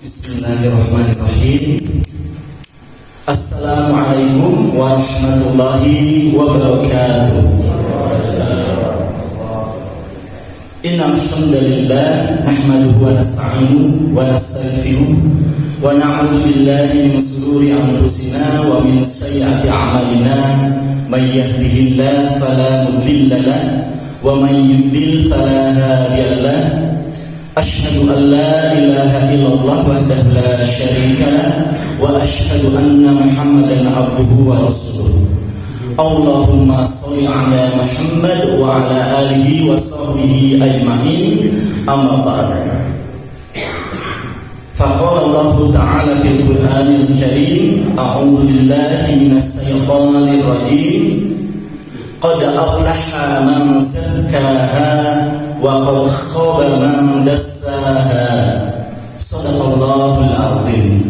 Bismillahirrahmanirrahim. Assalamualaikum warahmatullahi wabarakatuh. Innal hamdalillah nahmaduhu wa nasta'inuhu wa nastaghfiruh wa na'udzu billahi min shururi anfusina wa min sayyiati a'malina may yahdihillahu fala mudilla lahu wa may yudlil fala hadiya lahu. Asyhadu an la ilaha illallah wahdahu la syarika lah wa asyhadu anna Muhammadan abduhu wa rasuluh. Allahumma shalli ala Muhammad wa ala alihi wa sahbihi ajma'in. Amma ba'd. Faqala Allah ta'ala fil Qur'anil Karim, a'udzu billahi minasy syaithanir rajim. Qad aflaha man zakkaha wa qad khaba man dassaha. Shadaqallahul azim.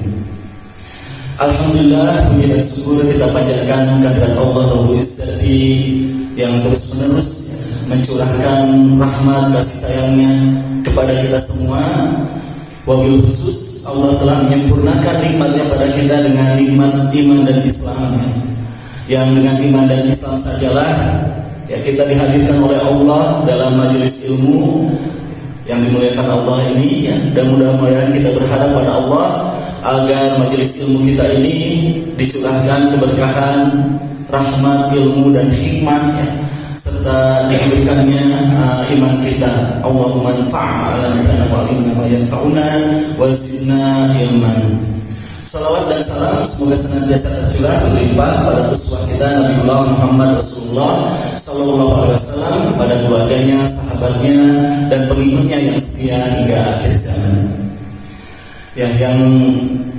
Alhamdulillah, puji dan syukur kita panjatkan kehadirat Allah Rabbul Izzati yang terus-menerus mencurahkan rahmat kasih sayangnya kepada kita semua. Wabil khusus Allah telah menyempurnakan nikmatnya pada kita dengan nikmat iman dan Islamnya. Yang dengan iman dan Islam sajalah ya kita dihadirkan oleh Allah dalam majelis ilmu yang dimuliakan Allah ini ya. Dan mudah-mudahan kita berharap pada Allah agar majelis ilmu kita ini dicurahkan keberkahan, rahmat, ilmu dan hikmah ya, serta diberikannya iman kita. Allahumma anfa'na wa alimna ma yanfa'una wa zidna ilman. Salawat dan salam semoga senantiasa tercurah berlimpah pada uswah kita Nabiullah Muhammad Rasulullah sallallahu alaihi wasallam, kepada keluarganya, sahabatnya dan pengikutnya yang setia hingga akhir zaman. Ya, yang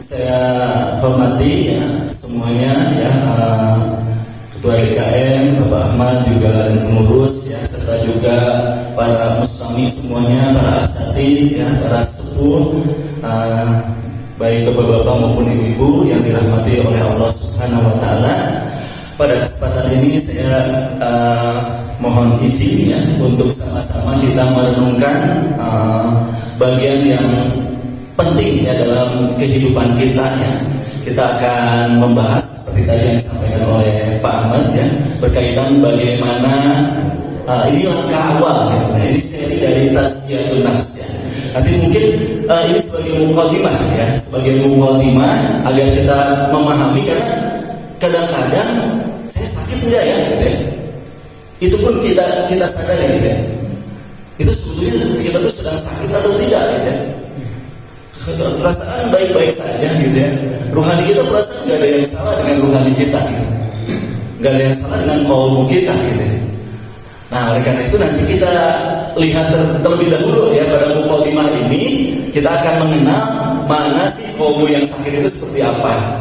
saya hormati ya semuanya ya, Ketua DKM Bapak Ahmad juga dan pengurus ya, serta juga para muslimin semuanya, para asatidz ya, para sepuh, baik bapak-bapak maupun ibu-ibu yang dirahmati oleh Allah Subhanahu wa taala. Pada kesempatan ini saya mohon izin ya untuk sama-sama kita merenungkan bagian yang penting ya dalam kehidupan kita ya. Kita akan membahas seperti tadi yang disampaikan oleh Pak Ahmad ya, berkaitan bagaimana ini langkah awal ya. Nah, ini seri dari Tazkiyatun Nafs ya. Nanti mungkin ini sebagai mukadimah ya, sebagai mukadimah agar kita memahami, karena kadang-kadang saya sakit enggak ya gitu ya. Itu pun kita sadari gitu ya. Itu sebetulnya kita tuh sedang sakit atau tidak gitu ya. Perasaan baik-baik saja gitu ya. Rohani kita perasaan enggak ada yang salah dengan rohani kita gitu. Enggak ada yang salah dengan kaum kita gitu ya. Nah, oleh karena itu nanti kita lihat terlebih dahulu ya pada mukadimah ini kita akan mengenal mana sih kolbu yang sakit itu seperti apa.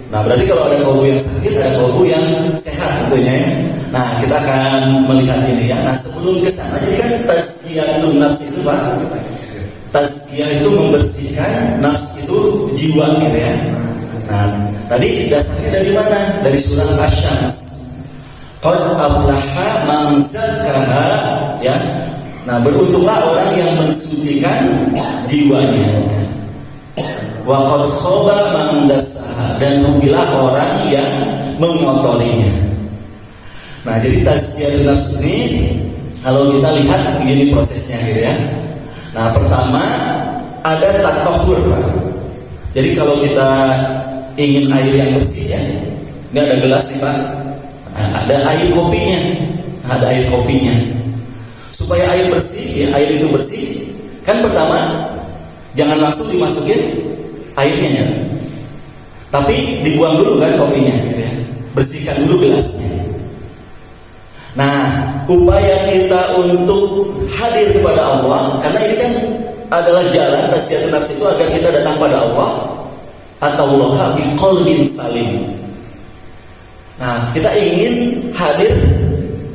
Nah, berarti kalau ada kolbu yang sakit, ada kolbu yang sehat tentunya ya. Nah, kita akan melihat ini ya. Nah, sebelum ke sana, jadi kan tazkiyatun nafs itu Pak. Tazkiyah itu membersihkan nafs itu jiwa gitu ya. Nah, tadi dasarnya dari mana? Dari surah Asy-Syams. Qad aflaha man zakkaha ya. Nah, beruntunglah orang yang mensucikan jiwanya. Wa qad khaba man dassaha, dan rugilah orang yang mengotorinya. Nah, jadi tazkiyatun nafs ini kalau kita lihat begini prosesnya gitu ya. Nah, pertama ada tatahur Pak. Jadi kalau kita ingin air yang bersih ya, ini ada gelas nih Pak. Nah, ada air kopinya, ada air kopinya. Supaya air bersih, ya, air itu bersih, kan pertama jangan langsung dimasukin airnya ya. Tapi dibuang dulu kan kopinya, gitu ya. Bersihkan dulu gelasnya. Nah, upaya kita untuk hadir kepada Allah, karena ini kan adalah jalan tazkiyatun nafs itu agar kita datang pada Allah, atallaha biqalbin salim. Nah, kita ingin hadir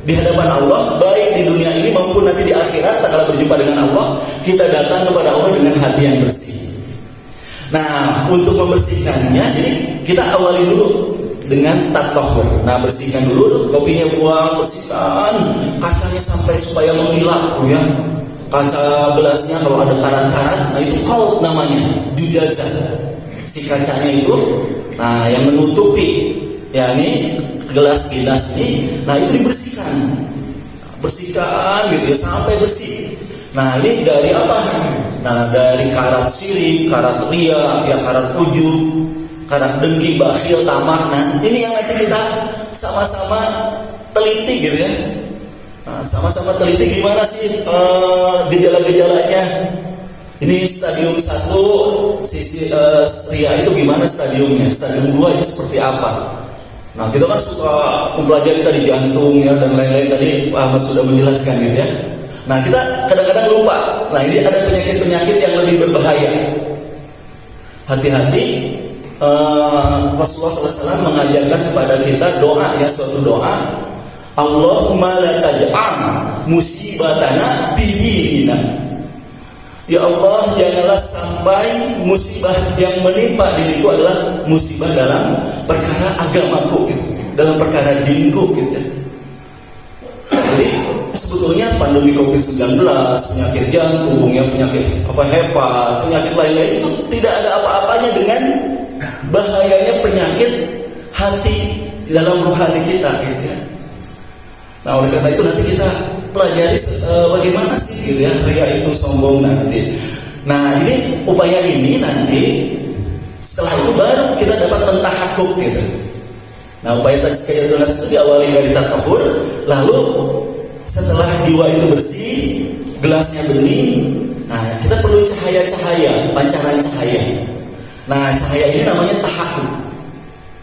di hadapan Allah, baik di dunia ini maupun nanti di akhirat. Kalau berjumpa dengan Allah, kita datang kepada Allah dengan hati yang bersih. Nah, untuk membersihkannya, jadi kita awali dulu dengan tatahur. Nah, bersihkan dulu kopinya, buang, bersihkan kacanya sampai supaya mengkilap ya. kaca gelasnya kalau ada karat-karat, nah itu qaut namanya, jujaza. Si kacanya itu, nah yang menutupi, ya ini gelas ini, nah itu dibersihkan, bersihkan gitu ya sampai bersih. Nah ini dari apa? Nah dari karat sirik, karat ria, ya karat ujub, karat dengki, bakhil, tamak. Nah ini yang nanti kita sama-sama teliti gitu ya. Nah, sama-sama teliti gimana sih gejala-gejalanya. Ini stadium 1 sisi ria itu gimana stadiumnya, stadium 2 itu seperti apa. Nah kita kan suka mempelajari tadi jantung ya dan lain-lain, tadi Pak Ahmad sudah menjelaskan gitu ya. Nah kita kadang-kadang lupa. Nah ini ada penyakit-penyakit yang lebih berbahaya. Hati-hati. Rasulullah SAW mengajarkan kepada kita doa ya, suatu doa, Allahumma la taj'al musibatana fi dinina. Ya Allah, janganlah sampai musibah yang menimpa diriku adalah musibah dalam perkara agamaku gitu, dalam perkara dinku gitu. Jadi sebetulnya pandemi COVID-19, penyakit jantung, ya penyakit hepat, penyakit lain-lain itu tidak ada apa-apanya dengan bahayanya penyakit hati dalam rohani kita gitu ya. Nah oleh karena itu nanti kita pelajari bagaimana sih gitu ya ria itu sombong nanti. Nah ini upaya ini nanti setelah itu baru kita dapat mentahakuk gitu. Nah upaya tazkiyatun nafs itu diawali dari tatahur, lalu setelah jiwa itu bersih, gelasnya bening, nah kita perlu cahaya-cahaya, pancaran cahaya. Nah cahaya ini namanya tahakuk.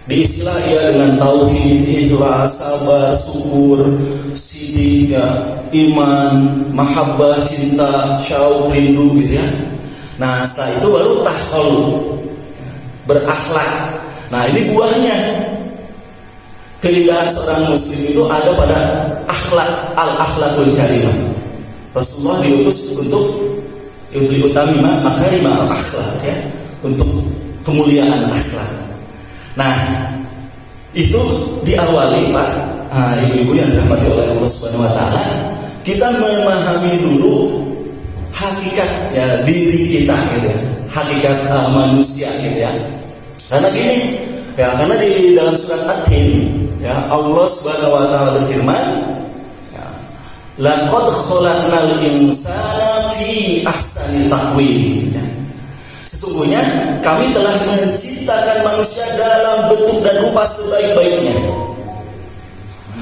Diisilah ia dengan tauhid, ikhlas, sabar, syukur, sidik, ya, iman, mahabbah, cinta, syauq, rindu gitu ya. Nah setelah itu baru tahqul, berakhlak. Nah ini buahnya. Keindahan seorang muslim itu ada pada akhlak, al-akhlakul karimah. Rasulullah diutus untuk liutamima makarimah al-akhlak ya, untuk kemuliaan akhlak. Nah, itu diawali Pak, ibu-ibu yang dirahmati oleh Allah Subhanahu wa taala, kita memahami dulu hakikat ya diri kita gitu ya, hakikat manusia gitu ya. Karena gini, ya karena di dalam surat At-Tin ya Allah Subhanahu wa taala berfirman, ya, laqad khalaqnal insana fi ahsani taqwim. Ya. Sesungguhnya kami telah menciptakan manusia dalam bentuk dan rupa sebaik-baiknya.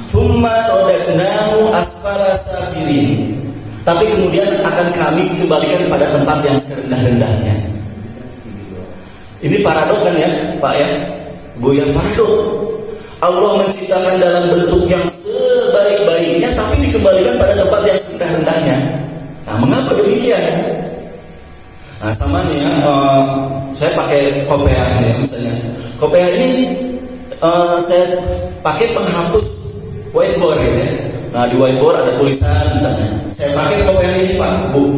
Tsumma radadnahu asfala safilin. Tapi kemudian akan kami kembalikan pada tempat yang serendah-rendahnya. Ini paradok kan ya, Pak ya? Goyang paradok. Allah menciptakan dalam bentuk yang sebaik-baiknya, tapi dikembalikan pada tempat yang serendah-rendahnya. Nah, mengapa demikian? Nah sama nih ya, saya pakai Kopea ya misalnya. Kopea ini saya pakai penghapus whiteboard gitu ya. Nah di whiteboard ada tulisan misalnya. Saya pakai Kopea ini Pak, Bu.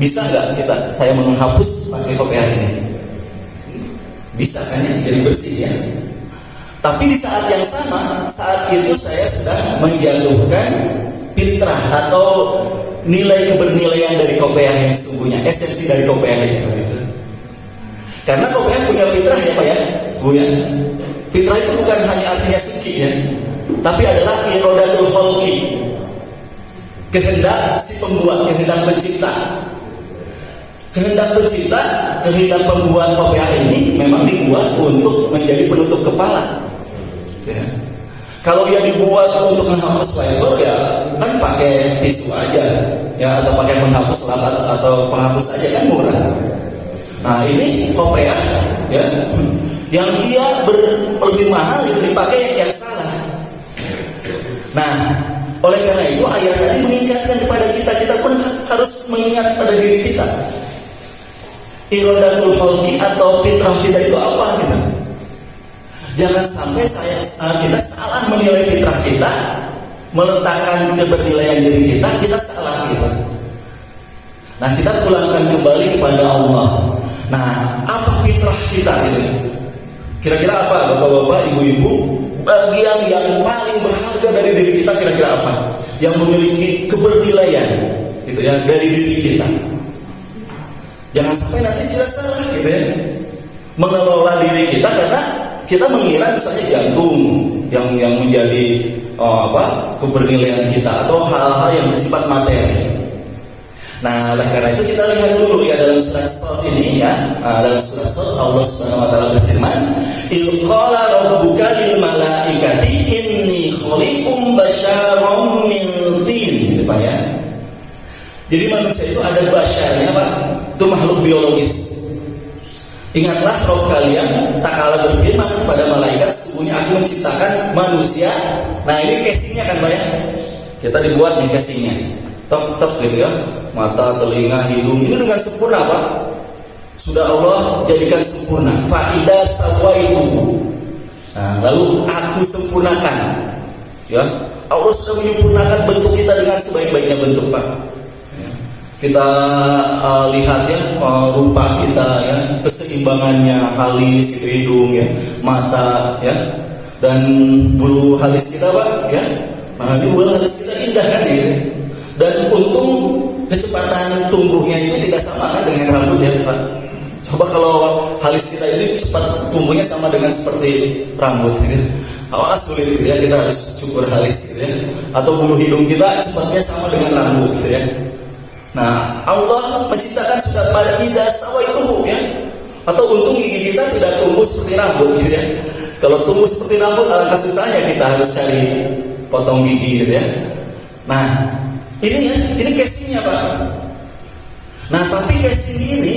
Bisa nggak saya menghapus pakai Kopea ini? Bisa kan ya, jadi bersih ya. Tapi di saat yang sama, saat itu saya sedang menjatuhkan fitrah atau nilai kebernilaian dari Kopea yang sesungguhnya, esensi dari Kopea itu. Karena Kopea punya fitrah ya Pak ya, Bu ya. Fitrah itu bukan hanya artinya suci ya, tapi adalah irodatul khalqi, kehendak si pembuat, kehendak pencipta. Kehendak pencipta, kehendak pembuat Kopea ini memang dibuat untuk menjadi penutup kepala. Ya. Kalau dia dibuat untuk menghapus whiteboard ya kan pakai tisu aja ya, atau pakai penghapus lapat atau penghapus aja kan murah. Nah ini Kopea ya yang dia lebih mahal yang dipakai yang salah. Nah oleh karena itu ayat tadi mengingatkan kepada kita pun harus mengingat pada diri kita. Irodatul khalqi atau fitrah kita itu apa gitu. Jangan sampai kita salah menilai fitrah kita, meletakkan kebernilaian diri kita salah gitu. Nah kita pulangkan kembali kepada Allah. Nah apa fitrah kita gitu? Kira-kira apa bapak-bapak, ibu-ibu? Bagian yang paling berharga dari diri kita kira-kira apa? Yang memiliki kebernilaian. gitu ya, dari diri kita. Jangan sampai nanti kita salah gitu ya, mengelola diri kita karena kita mengira misalnya jantung yang menjadi kebernilaian kita atau hal-hal yang bersifat materi. Nah, oleh karena itu kita lihat dulu ya dalam surat Shad ini ya, dalam surat Shad Allah Subhanahu wa taala berfirman, "Il qala rabbuka lil malaikati inni khaliqum basyaram min tin." Gitu Pak ya. Jadi manusia itu ada basyarnya Pak, itu makhluk biologis. Ingatlah Rabb kalian tak kalah berfirman kepada malaikat, sesungguhnya aku menciptakan manusia. Nah, ini casingnya kan Pak ya. Kita dibuat nih casingnya. Tok gitu ya, mata, telinga, hidung ini dengan sempurna Pak. Sudah Allah jadikan sempurna. Fa'ida sawaitu. Nah, lalu aku sempurnakan. Ya, Allah sudah menyempurnakan bentuk kita dengan sebaik-baiknya bentuk Pak. Ya. Kita lihat ya rupa kita ya, keseimbangannya halus itu hidung ya, mata ya, dan bulu halus kita Pak ya. Nah, ini bulu halus kita indah kan gitu. Dan untung kecepatan tumbuhnya itu tidak sama kan dengan rambut ya Pak. Coba kalau halis kita ini cepat tumbuhnya sama dengan seperti rambut gitu. Sulit gitu ya, kita harus cukur halis gitu ya. Atau bulu hidung kita cepatnya sama dengan rambut gitu ya. Nah, Allah menciptakan sudah pada ida sawaitu ya. Atau untung gigi kita tidak tumbuh seperti rambut gitu ya. Kalau tumbuh seperti rambut alangkah susahnya kita harus cari potong gigi gitu ya. Nah, ini casingnya Pak. Nah, tapi casing ini,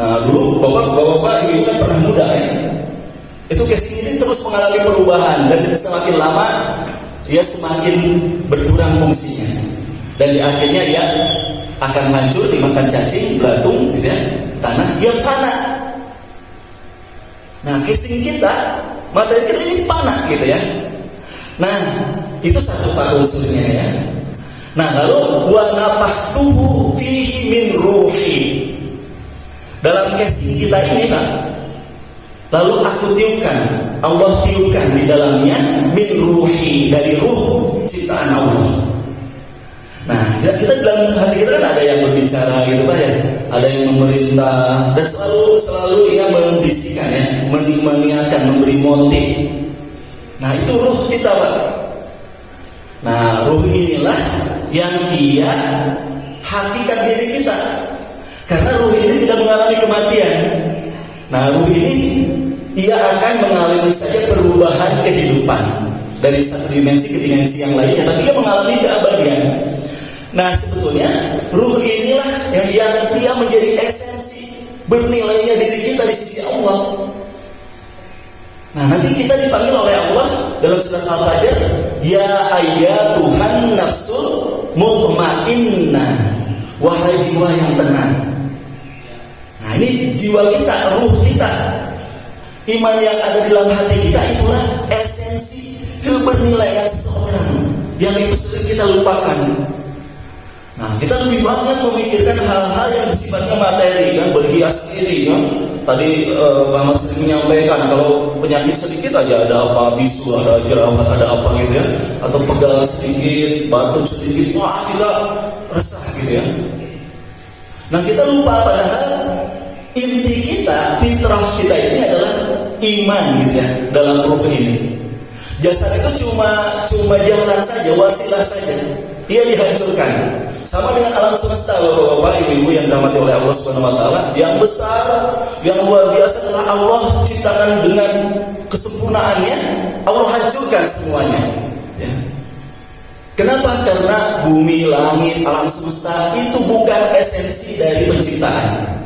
nah dulu bapak-bapak ini kan pernah muda ya. Itu casing ini terus mengalami perubahan dan semakin lama dia semakin berkurang fungsinya. Dan di akhirnya dia akan hancur dimakan cacing, belatung, gitu ya, tanah yang fana. Nah, casing kita, materi kita ini fana gitu ya. Nah, itu satu Pak unsurnya ya. Nah, lalu wa nafakhtuhu fihi min ruhi. Dalam casing kita ini Pak, lalu aku tiupkan, Allah tiupkan di dalamnya min ruhi, dari ruh ciptaan Allah. Nah, kita dalam hati kita kan ada yang berbicara gitu Pak ya, ada yang memerintah dan selalu ia membisikkan ya, mengingatkan, memberi motif. Nah, itu ruh kita Pak. Nah, ruh inilah yang dia hakikat diri kita. Karena ruh ini tidak mengalami kematian. Nah, ruh ini ia akan mengalami saja perubahan kehidupan dari satu dimensi ke dimensi yang lainnya, tapi ia mengalami keabadian. Nah, sebetulnya ruh inilah yang dia menjadi esensi bernilainya diri kita di sisi Allah. Nah, nanti kita dipanggil oleh Allah dalam surat Al-Fajr, ya ayyatuhan nafsul mutmainnah, wahai jiwa yang tenang. Nah, ini jiwa kita, ruh kita, iman yang ada di dalam hati kita, itulah esensi kebernilaian seseorang yang itu sering kita lupakan. Nah, kita lebih banyak memikirkan hal-hal yang sifatnya materi kan, berhias diri kan. Tadi Pak Mas sering menyampaikan kalau penyakit sedikit aja ada apa, bisu, ada jerawat, ada apa gitu ya, atau pegal sedikit, batuk sedikit, wah kita resah gitu ya. Nah, kita lupa padahal inti kita, fitrah kita ini adalah iman gitu ya, dalam ruh ini. Jasad itu cuma jalan saja, wasilah saja. Ia dihancurkan. Sama dengan alam semesta Bapak-bapak, Ibu-ibu yang dirahmati oleh Allah Subhanahu wa taala, yang besar, yang luar biasa telah Allah ciptakan dengan kesempurnaannya, Allah hancurkan semuanya. Ya. Kenapa? Karena bumi, langit, alam semesta itu bukan esensi dari penciptaan.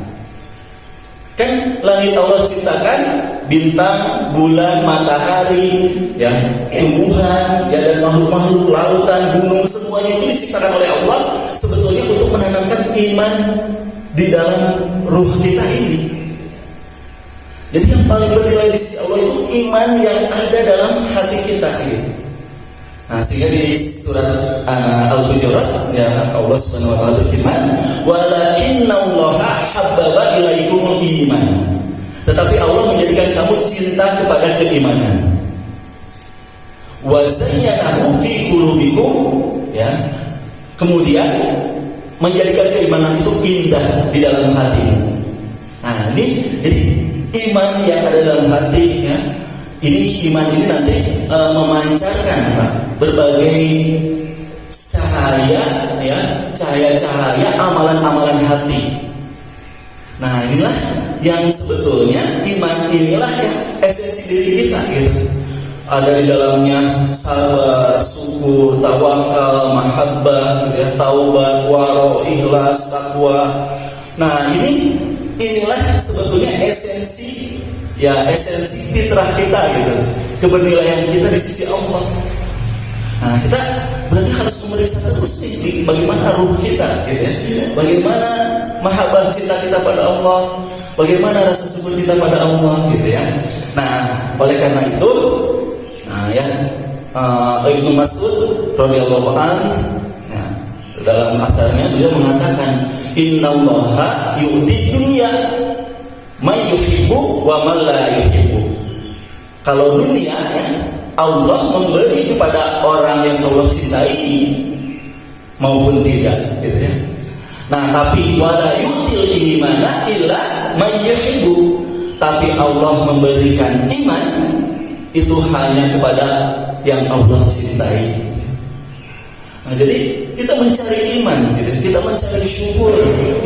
Kan langit Allah ciptakan bintang, bulan, matahari, ya, tumbuhan, ya, dan makhluk-makhluk lautan, gunung, semuanya itu diciptakan oleh Allah sebetulnya untuk menanamkan iman di dalam ruh kita ini. Jadi yang paling bernilai di sisi Allah itu iman yang ada dalam hati kita gitu. Nah, sehingga di surat Al-Hujurat ya Allah Subhanahu wa taala berfirman, "Walakinnallaha habbaba ilaikumul iman." Tetapi Allah menjadikan kamu cinta kepada keimanan. Wa zayyanahu fi qulubikum, ya. Kemudian menjadikan keimanan itu indah di dalam hati. Nah, ini jadi iman yang ada dalam hati ya. Ini iman ini nanti memancarkan berbagai cahaya ya, cahaya-cahaya amalan-amalan hati. Nah, inilah yang sebetulnya iman inilah yang esensi diri kita gitu. Ada di dalamnya sabar, syukur, tawakal, mahabbah, gitu ya, taubat, waro, ikhlas, takwa. Nah, inilah sebetulnya esensi fitrah kita gitu. Kebenilaian kita di sisi Allah. Nah, kita berarti harus memeriksa terus nih bagaimana ruh kita gitu ya. Bagaimana mahabbah cinta kita pada Allah, bagaimana rasa syukur kita pada Allah gitu ya. Nah, oleh karena itu Ibnu Mas'ud radhiyallahu anhu dalam aktarnya beliau mengatakan innallaha yu'ti dunya may yuhibbu wa man la yuhibbu. Kalau dunia ya, Allah memberi kepada orang yang Allah cintai maupun tidak gitu ya. Nah, tapi wala yu'til imana illa may yuhibbu. Tapi Allah memberikan iman itu hanya kepada yang Allah cintai. Nah, jadi kita mencari iman, gitu. Kita mencari syukur,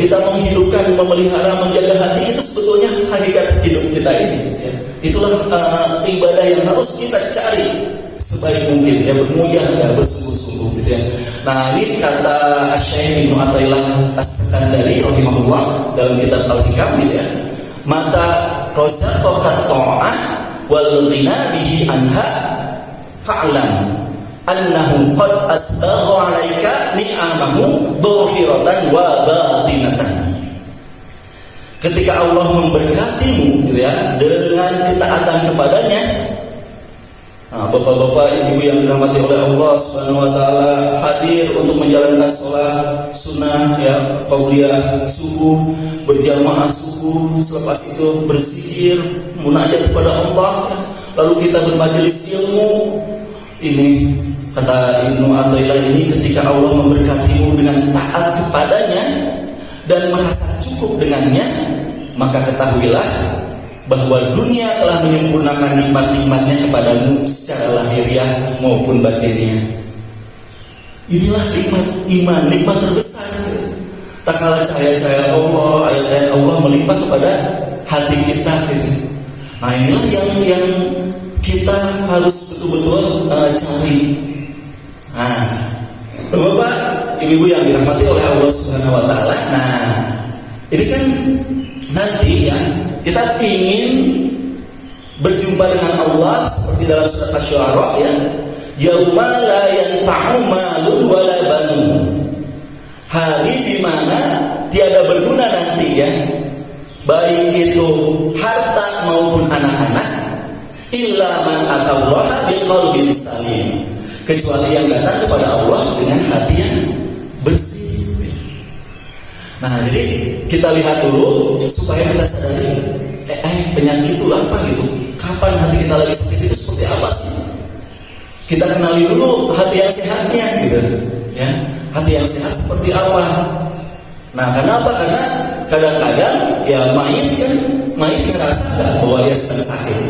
kita menghidupkan, memelihara, menjaga hati itu sebetulnya hakikat hidup kita ini. Ya. Itulah ibadah yang harus kita cari sebaik mungkin, ya bermulia, ya bersungguh-sungguh, gitu ya. Nah, ini kata Syekh Ibnu Athaillah As-Sakandari rahimahullah dalam kitab Al-Hikam, gitu ya. Mata rozaqat ta'ah wal ghina bihi anha fa'lam annahu qad asbagha 'alaika ni'amahu dhahiratan wa batinatan. Ketika Allah memberkatimu gitu ya dengan ketaatan kepadanya. Nah, bapak-bapak, ibu yang dirahmati oleh Allah Subhanahu wa taala hadir untuk menjalankan sholat sunnah ya, qauliyah subuh, berjamaah subuh, selepas itu berzikir, munajat kepada Allah ya. Lalu kita bermajelis ilmu. Ini kata Ibnu Athaillah ini ketika Allah memberkatimu dengan taat kepadanya dan merasa cukup dengannya, maka ketahuilah bahwa dunia telah menyempurnakan nikmat-nikmatnya kepadamu secara lahiriah maupun batinnya. Inilah nikmat iman, nikmat terbesar. Tak kalah cahaya-cahaya Allah, ayat-ayat Allah melimpah kepada hati kita. Nah, inilah yang kita harus betul-betul cari. Nah, Bapak, Ibu-ibu yang dirahmati oleh Allah Subhanahu wa taala. Nah, ini kan nanti ya kita ingin berjumpa dengan Allah seperti dalam surat Asy-Syu'ara ya. Yauma la yanfa'u malun wala banun. Hari di mana tiada berguna nanti ya. Baik itu harta maupun anak-anak illa man atallaha biqalbin salim. Kecuali yang datang kepada Allah dengan hati yang bersih. Nah, jadi kita lihat dulu supaya kita sadari penyakit itu apa gitu. Kapan hati kita lagi sakit itu seperti apa sih? Kita kenali dulu hati yang sehatnya gitu. Ya, hati yang sehat seperti apa? Nah, kenapa? Karena kadang-kadang ya mayit ngerasa nggak bahwa dia sedang sakit.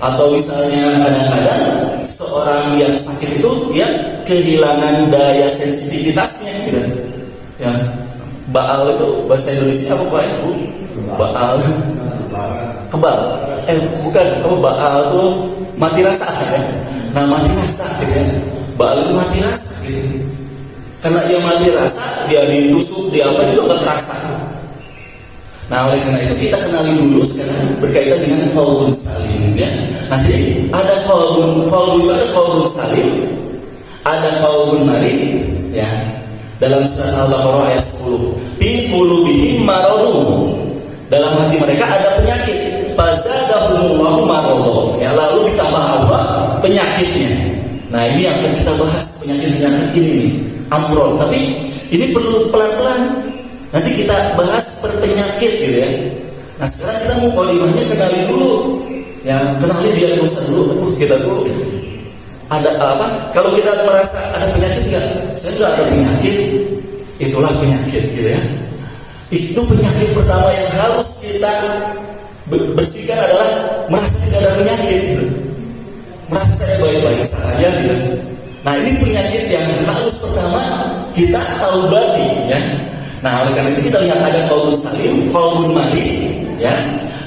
Atau misalnya kadang-kadang seorang yang sakit itu ya kehilangan daya sensitivitasnya gitu. Ya, baal itu bahasa Indonesia apa Pak Ibu? Baal. Kebal. Bukan, baal itu mati rasa ya. Nah, mati rasa gitu ya. Baal itu mati rasa gitu. Karena dia mati rasa, dia ditusuk, dia apa juga enggak terasa. Nah, oleh karena itu kita kenali dulu sekarang berkaitan dengan qalbun salim ya. Nah, jadi ada qalbun salim, ada qalbun marid ya. Dalam surat Al-Baqarah ayat 10, fi qulubihim maradun. Dalam hati mereka ada penyakit. Fazadahumullahu maradun. Ya, lalu ditambah Allah penyakitnya. Nah, ini yang akan kita bahas, penyakit-penyakit ini nih, amrod. Tapi ini perlu pelan-pelan. Nanti kita bahas per penyakit gitu ya. Nah, sekarang kita mau kolimahnya kenali dulu. Ya, kenali diagnosa dulu. Kita tuh ada apa? Kalau kita merasa ada penyakit enggak? Saya enggak ada penyakit. itulah penyakit gitu ya. Itu penyakit pertama yang harus kita bersihkan adalah merasa tidak ada penyakit gitu. Merasa saya baik-baik saja gitu. Nah ini penyakit yang harus pertama kita taubati ya. Nah oleh karena itu kita lihat ada qalbun salim, qalbun mati ya.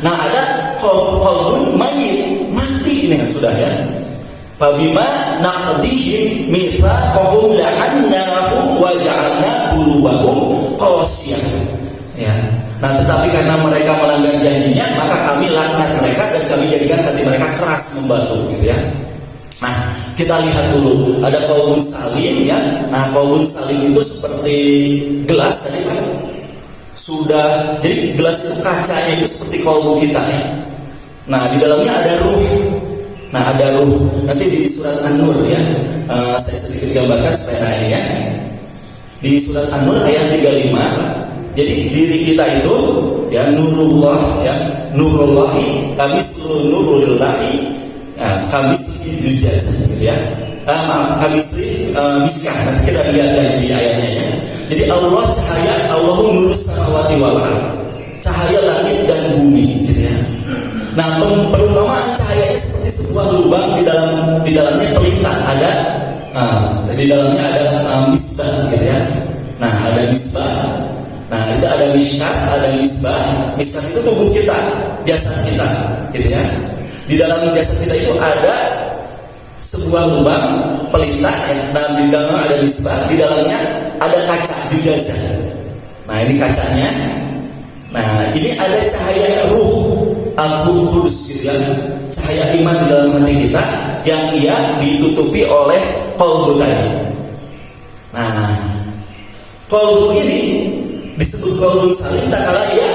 Nah ada qalbun mayit, mati ini kan sudah ya. Fabima naqdihim mitsaqahum la'annahum wa ja'alna qulubahum qasiyah. Ya. Nah tetapi karena mereka melanggar janjinya, maka kami laknat mereka dan kami jadikan hati mereka keras membatu gitu ya. Nah kita lihat dulu ada qalbun salim ya. Nah qalbun salim itu seperti gelas tadi kan. Sudah jadi gelas itu kacanya itu seperti qalbu kita ya. Nah di dalamnya ada ruh. Nah ada ruh. Nanti di surat An-Nur ya. Saya sedikit gambarkan supaya ya. Di surat An-Nur ayat 35. Jadi diri kita itu ya nurullah ya, nurullahi kami suruh nurulillahi ya, kami sujud gitu ya. Kami miskan. Nanti kita lihat di ayatnya ya. Jadi Allah cahaya, Allahu nurus samawati wal ardh. Cahaya langit dan bumi gitu ya. Nah, perumpamaan cahayanya seperti sebuah lubang di dalamnya pelita ada di dalamnya ada misbah gitu ya. Nah, ada misbah. Nah, itu ada miskat, ada misbah. Miskat itu tubuh kita, jasad kita gitu ya. Di dalam jasad kita itu ada sebuah lubang pelita ya. Nah, di dalamnya ada misbah, di dalamnya ada kaca dijajah. Nah, ini kacanya. Nah, ini ada cahaya ruh Al-Qudus gitu ya. Cahaya iman di dalam hati kita yang ia ditutupi oleh qalbu tadi. Nah, qalbu ini disebut qalbun salim tak kala ia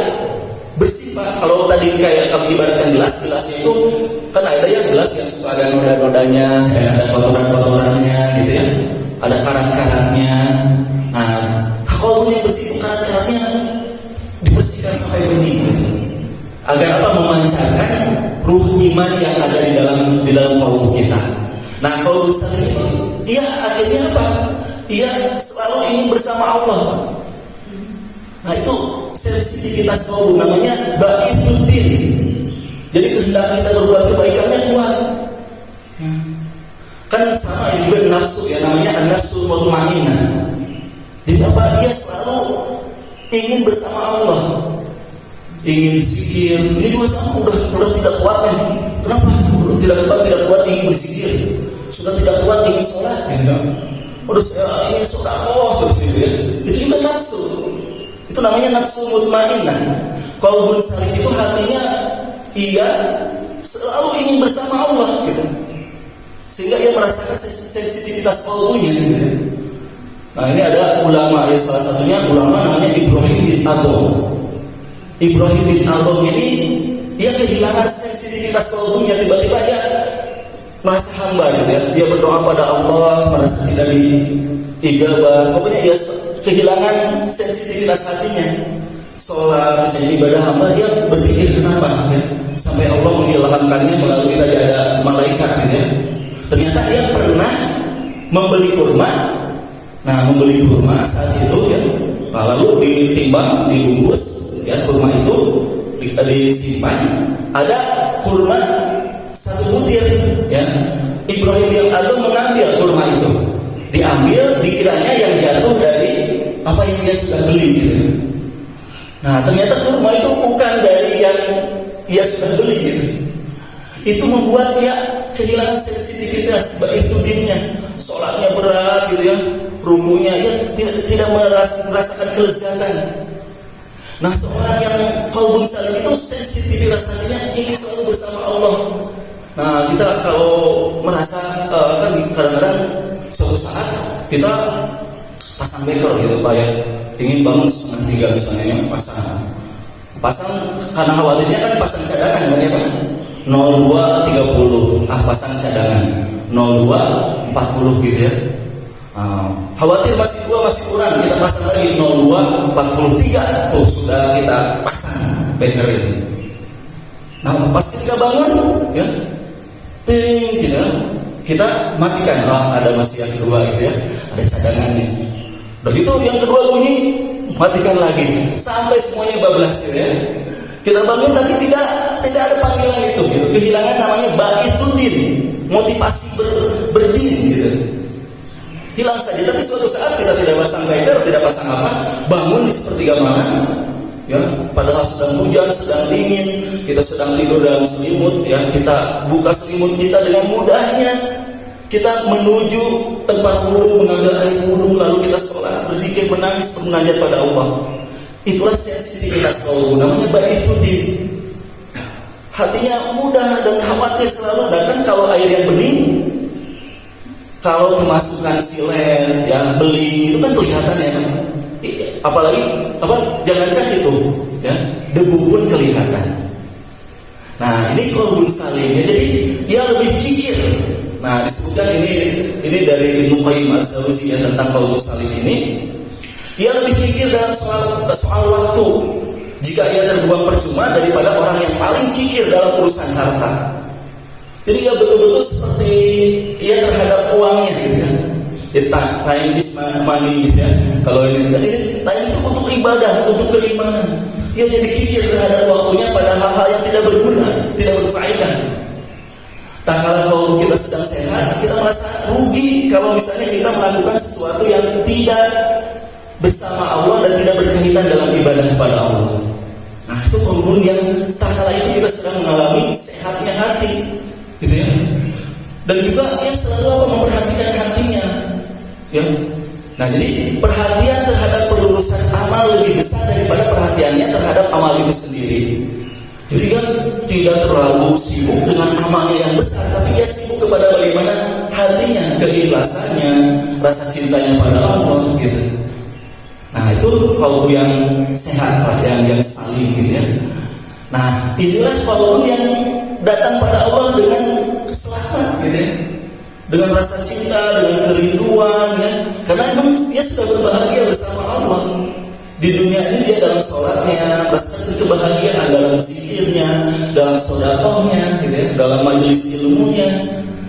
bersifat. Kalau tadi kayak kami ibaratkan gelas itu kan ada ya gelas yang suka ada noda-nodanya, ada kotoran-kotorannya gitu ya. Ada karat-karatnya. Nah, qalbu yang bersih itu karat-karatnya dibersihkan sampai bening agar apa memancarkan ruh iman yang ada di dalam qalbu kita. Nah qalbu salim itu dia akhirnya apa? Dia selalu ingin bersama Allah. Nah itu sensitivitas qalbu namanya ba'ithuddin. Jadi kehendak kita berbuat kebaikannya kuat. Kan sama juga nafsu ya, namanya an-nafsul mutmainnah. Jadi apa? Dia selalu ingin bersama Allah, ingin zikir. Ini juga sama udah tidak kuat nih. Kenapa? Udah tidak kuat ingin berzikir, sudah tidak kuat ingin sholat. Udah saya ingin sedekah terus gitu ya. Itu juga nafsu. Itu namanya nafsu mutmainnah. Qalbun salim itu hatinya ia selalu ingin bersama Allah gitu. Sehingga ia merasakan sensitivitas qalbunya gitu. Nah ini ada ulama ya, salah satunya ulama namanya Ibrahim bin Adham. Ibrahim bin Adham ini dia kehilangan sensitivitas qalbunya, tiba-tiba dia merasa hamba gitu ya. Dia berdoa pada Allah, merasa tidak diijabah. Pokoknya dia kehilangan sensitivitas hatinya. Sholat, misalnya ibadah hamba, dia berpikir kenapa ya? Sampai Allah mengilhamkannya melalui tadi ada malaikat gitu ya. Ternyata dia pernah membeli kurma. Nah membeli kurma saat itu ya, lalu ditimbang, dibungkus ya, kurma itu disimpan. Ada kurma satu butir ya. Ibrahim bin Adham mengambil kurma itu, diambil, dikiranya yang jatuh dari apa yang dia sudah beli gitu. Nah ternyata kurma itu bukan dari yang ia sudah beli gitu. Itu membuat dia kehilangan sensitivitas ba'ithuddinnya. Sholatnya berat gitu ya, rukunya ya tidak merasakan kelezatan. Nah seorang yang qalbun salim itu sensitivitas hatinya ingin selalu bersama Allah. Nah kita kalau merasa kan kadang-kadang suatu saat kita pasang bekel gitu Pak ya, ingin bangun setengah 3 misalnya ya, pasang karena khawatirnya kan pasang cadangan kan ya Pak. 02.30 pasang cadangan 02.40 gitu ya. Khawatir masih kurang, kita pasang lagi 02.43 tuh sudah kita pasang beker ini. Nah pas kita bangun ya, ting gitu ya, kita matikan. Ada masih yang kedua gitu ya, ada cadangan nih. Begitu yang kedua bunyi, matikan lagi sampai semuanya bablas ya. Kita bangun tapi tidak ada panggilan itu gitu. Kehilangan namanya baituddin, motivasi berdiri gitu. Hilang saja. Tapi suatu saat kita tidak pasang guider, tidak pasang apa, bangun di sepertiga malam ya, padahal sedang hujan, sedang dingin, kita sedang tidur dalam selimut ya, kita buka selimut kita dengan mudahnya, kita menuju tempat wudu, mengambil air wudu, lalu kita sholat, berzikir, menangis, bermunajat pada Allah. Itulah sensitivitas kalbu, namanya baituddin. Hatinya mudah dan khawatir selalu. Dan kan kalau air yang bening, kalau kemasukan silet ya, beling, itu kan kelihatan ya. Apalagi jangankan itu ya, debu pun kelihatan. Nah ini qalbun salim ya, jadi dia lebih kikir. Nah disebutkan ini dari Ibnu Qayyim Az-Jauziyah tentang qalbun salim ini, dia lebih kikir dalam soal waktu. Jika ia terbuang percuma daripada orang yang paling kikir dalam urusan harta. Jadi dia betul-betul seperti ia terhadap uangnya gitu ya. Time is money gitu ya. Kalau ini time itu untuk ibadah, untuk keimanan. Dia jadi kikir terhadap waktunya pada hal-hal yang tidak berguna, tidak berfaedah. Tak kala kalau kita sedang sehat, kita merasa rugi kalau misalnya kita melakukan sesuatu yang tidak bersama Allah dan tidak berkaitan dalam ibadah kepada Allah. Nah itu kemudian yang tak kala itu kita sedang mengalami sehatnya hati, gitu ya. Dan juga dia selalu memperhatikan hatinya. Ya. Nah jadi perhatian terhadap pelurusan amal lebih besar daripada perhatiannya terhadap amal itu sendiri. Jadi kan tidak terlalu sibuk dengan amalnya yang besar, tapi dia sibuk kepada bagaimana hatinya, keikhlasannya, rasa cintanya pada Allah gitu. Nah itu qalbu yang sehat Pak, yang salim gitu ya. Nah inilah qalbu yang datang pada Allah dengan selamat gitu ya, dengan rasa cinta, dengan kerinduan ya. Karena memang dia sudah berbahagia bersama Allah. Di dunia ini dia dalam sholatnya merasakan kebahagiaan, dalam zikirnya, dalam sedekahnya gitu ya, dalam majelis ilmunya.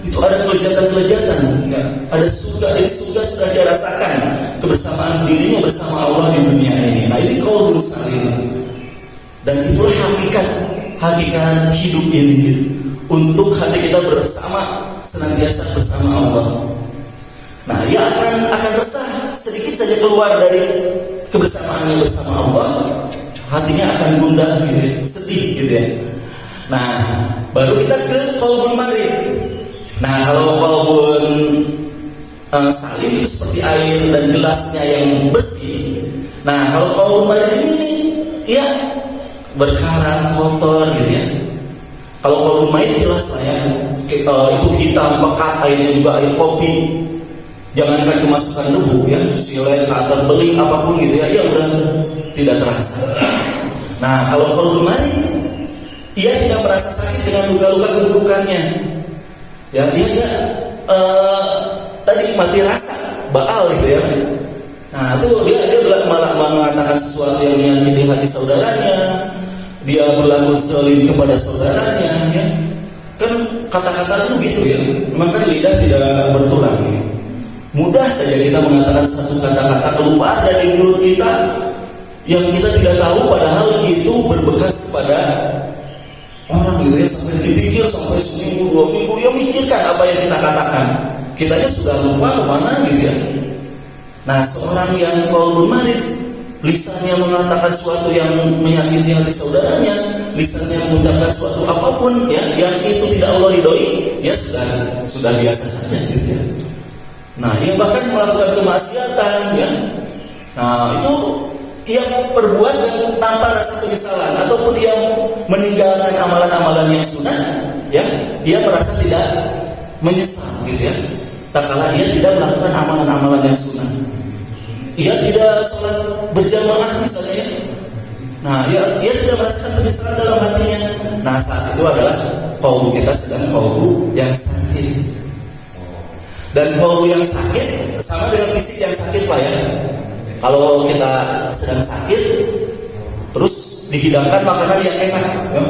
Itu ada kelezatan-kelezatan ya. Ada surga, jadi surga sudah dia rasakan kebersamaan dirinya bersama Allah di dunia ini. Nah ini qalbun salim. Dan itulah hakikat hidup ini gitu. Untuk hati kita bersama, senantiasa bersama Allah. Nah, ia akan resah sedikit saja keluar dari kebersamaannya bersama Allah, hatinya akan gundah gitu ya, sedih gitu ya. Nah, baru kita ke qalbun marid. Nah, kalau qalbun salim itu seperti air dan gelasnya yang bersih. Nah, kalau qalbun marid ini ya berkarat, kotor gitu ya. Kalau qalbun marid jelas lah ya, itu hitam, pekat, airnya juga air kopi. Jangankan kemasukan debu ya, silet, kater, beling, apapun gitu ya, udah tidak terasa. Nah kalau qalbun marid, ia tidak merasa sakit dengan luka-luka keburukannya. Ya dia tadi mati rasa, baal gitu ya. Nah itu dia malah mengatakan sesuatu yang menyakiti hati saudaranya. Dia berlaku zalim kepada saudaranya ya. Kan kata-kata itu gitu ya. Memang kan lidah tidak bertulang ya. Mudah saja kita mengatakan satu kata-kata keluar dari mulut kita yang kita tidak tahu, padahal itu berbekas pada orang gitu ya, sampai dipikir sampai seminggu, 2 minggu, ya mikirkan apa yang kita katakan. Kitanya sudah lupa kemana gitu ya. Nah seorang yang qalbun marid, lisannya mengatakan sesuatu yang menyakiti hati saudaranya, lisannya mengucapkan sesuatu apapun ya yang itu tidak Allah ridhoi, ya sudah biasa saja gitu ya. Nah, ia bahkan melakukan kemaksiatan ya. Nah, itu ia perbuat tanpa rasa penyesalan, ataupun ia meninggalkan amalan-amalan yang sunnah ya, dia merasa tidak menyesal gitu ya. Tak kala ia tidak melakukan amalan-amalan yang sunnah. Ia tidak sholat berjamaah misalnya ya. Nah, ia tidak merasakan penyesalan dalam hatinya. Nah, saat itu adalah qalbu kita sedang qalbu yang sakit. Dan qalbu yang sakit sama dengan fisik yang sakit Pak ya. Kalau kita sedang sakit, terus dihidangkan makanan yang enak ya.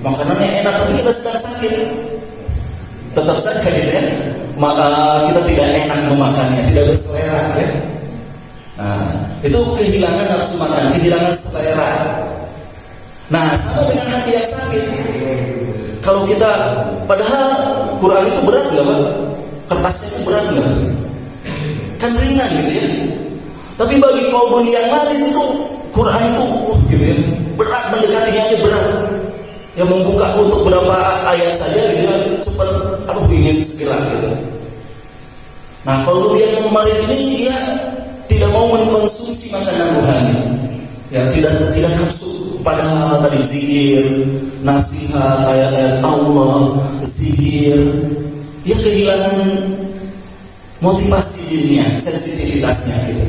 Makanan yang enak, tapi kita sedang sakit, tetap saja gitu ya, maka kita tidak enak memakannya, tidak berselera ya. Nah Itu kehilangan nafsu makan, kehilangan selera. Nah, sama dengan hati yang sakit. Kalau kita, padahal Quran itu berat nggak Pak? Kertasnya itu berat nggak? Kan ringan gitu ya. Tapi bagi kaum yang lain itu Quran itu gitu ya, berat, mendekatinya aja berat. Yang membuka untuk beberapa ayat saja gitu ya, cepat ingin segera gitu. Nah, kalau yang kemarin ini dia tidak mau mengkonsumsi makanan rohani, ya tidak nafsu pada hal tadi zikir, nasihat, ayat-ayat Allah, zikir, dia kehilangan motivasi dirinya, sensitivitasnya gitu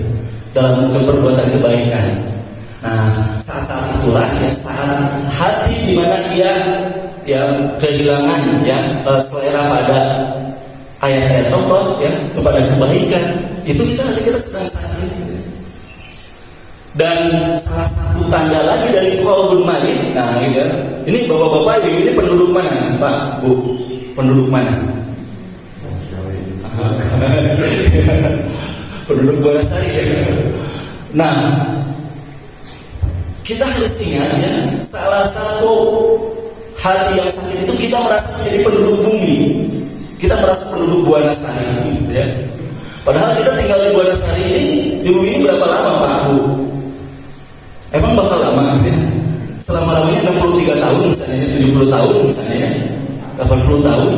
dalam perbuatan kebaikan. Nah, saat itulah ya saat hati di mana dia yang kehilangan ya selera pada ayat-ayat Allah ya kepada kebaikan, itu kita sedang sakit. Dan salah satu tanda lagi dari qalbul marid, nah gitu ya. Ini bapak-bapak ini penduduk mana Pak Bu? Penduduk mana? Penduduk Wonosari ya. Nah, kita harus ingat ya, salah satu hati yang sakit itu kita merasa menjadi penduduk bumi. Kita merasa penduduk Wonosari ya. Padahal kita tinggal di Wonosari ini, di bumi ini berapa lama Pak Bu? Emang bakal lama ya? Selama-lamanya 63 tahun misalnya, 70 tahun misalnya, 80 tahun.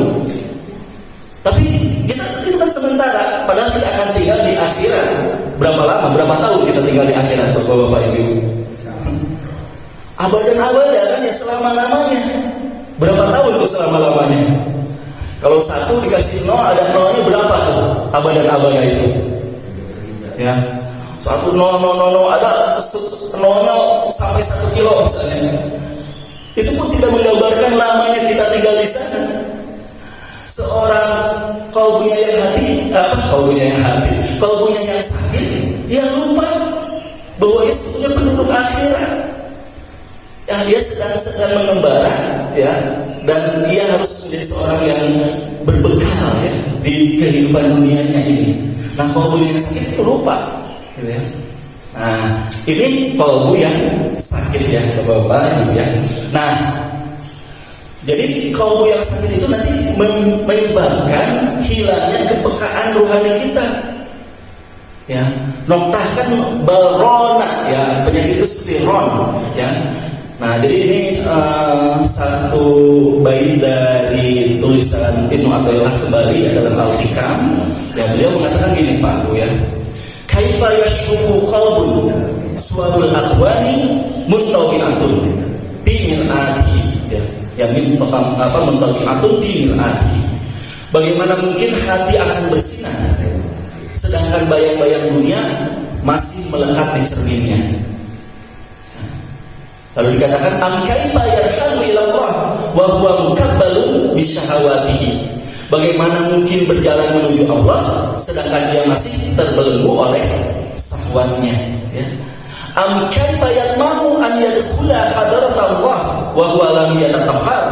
Tapi kita itu kan sementara, padahal kita akan tinggal di akhirat. Berapa lama, berapa tahun kita tinggal di akhirat Bapak-bapak Ibu? Abadan-abadan kan ya selama-lamanya. Berapa tahun tuh selama-lamanya? Kalau 1 dikasih 0, ada 0-nya berapa tuh abadan-abadan itu? Ya, 1 0 ada 0-nya sampai 1 kilo misalnya. Itu pun tidak menggambarkan lamanya kita tinggal di sana. Seorang kalbunya yang sakit, dia lupa bahwa dia sebetulnya penduduk akhirat. Ya, dia sedang mengembara ya, dan dia harus menjadi seorang yang berbekal ya di kehidupan dunianya ini. Nah, kalbunya yang sakit itu lupa gitu ya. Nah, ini kalbu yang sakit ya Bapak Ibu ya. Nah, jadi kalbu yang sakit itu nanti menyebabkan hilangnya kepekaan rohani kita. Ya, noktahkan balrona ya, penyakit itu spiron ya. Nah, jadi ini satu bait dari tulisan Ibnu Athaillah kembali ya, dalam Al-Hikam. Ya, beliau mengatakan gini Pak Bu ya. Kaifa yashrubu qalbun suwadul aqwani muntawi'atun bi mir'atihi ya. Yang muntawi'atun bi mir'atihi. Bagaimana mungkin hati akan bersinar sedangkan bayang-bayang dunia masih melekat di cerminnya. Lalu dikatakan am kaifa yarhanu ila Allah wa huwa mukabbalun bi syahawatihi. Bagaimana mungkin berjalan menuju Allah sedangkan dia masih terbelenggu oleh syahwatnya ya. Am kaifa yatma'u an yadkhula hadarat Allah wa huwa lam yatatahhar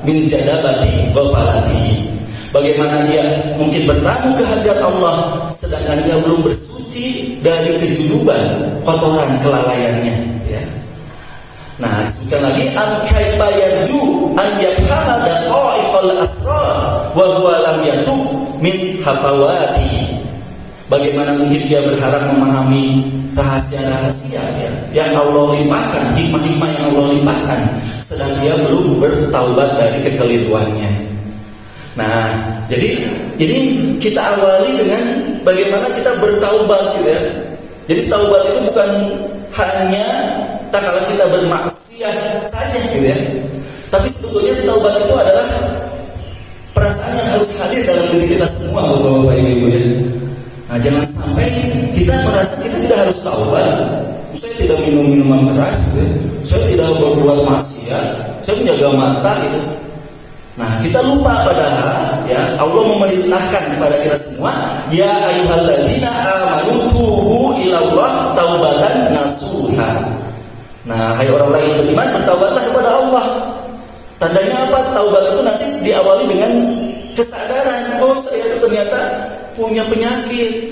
min jadabati ghafalatihi. Bagaimana dia mungkin bertamu ke hadirat Allah sedangkan dia belum bersuci dari kejunuban kotoran kelalaiannya ya. Nah, disebutkan lagi an kaifa yaju an yafhama daqaiqal asrar wa huwa lam yatub min hafawatihi. Bagaimana mungkin dia berharap memahami rahasia-rahasia ya, yang Allah limpahkan, hikmah-hikmah yang Allah limpahkan, sedang dia belum bertaubat dari kekeliruannya. Nah, jadi ini kita awali dengan bagaimana kita bertaubat gitu ya. Jadi taubat itu bukan hanya tak kala kita bermaksiat saja gitu ya. Tapi sebetulnya taubat itu adalah perasaan yang harus hadir dalam diri kita semua Bapak Ibu ya. Nah, jangan sampai kita merasa kita tidak harus taubat. Saya tidak minum minuman keras gitu ya. Saya tidak berbuat maksiat. Saya menjaga mata gitu. Nah, kita lupa padahal ya Allah memerintahkan kepada kita semua, ya ayyuhalladzina amanu tubu ilallah taubatan nasuha. Nah, hai orang-orang yang beriman, bertaubatlah kepada Allah. Tandanya apa? Taubat itu nanti diawali dengan kesadaran, oh saya itu ternyata punya penyakit.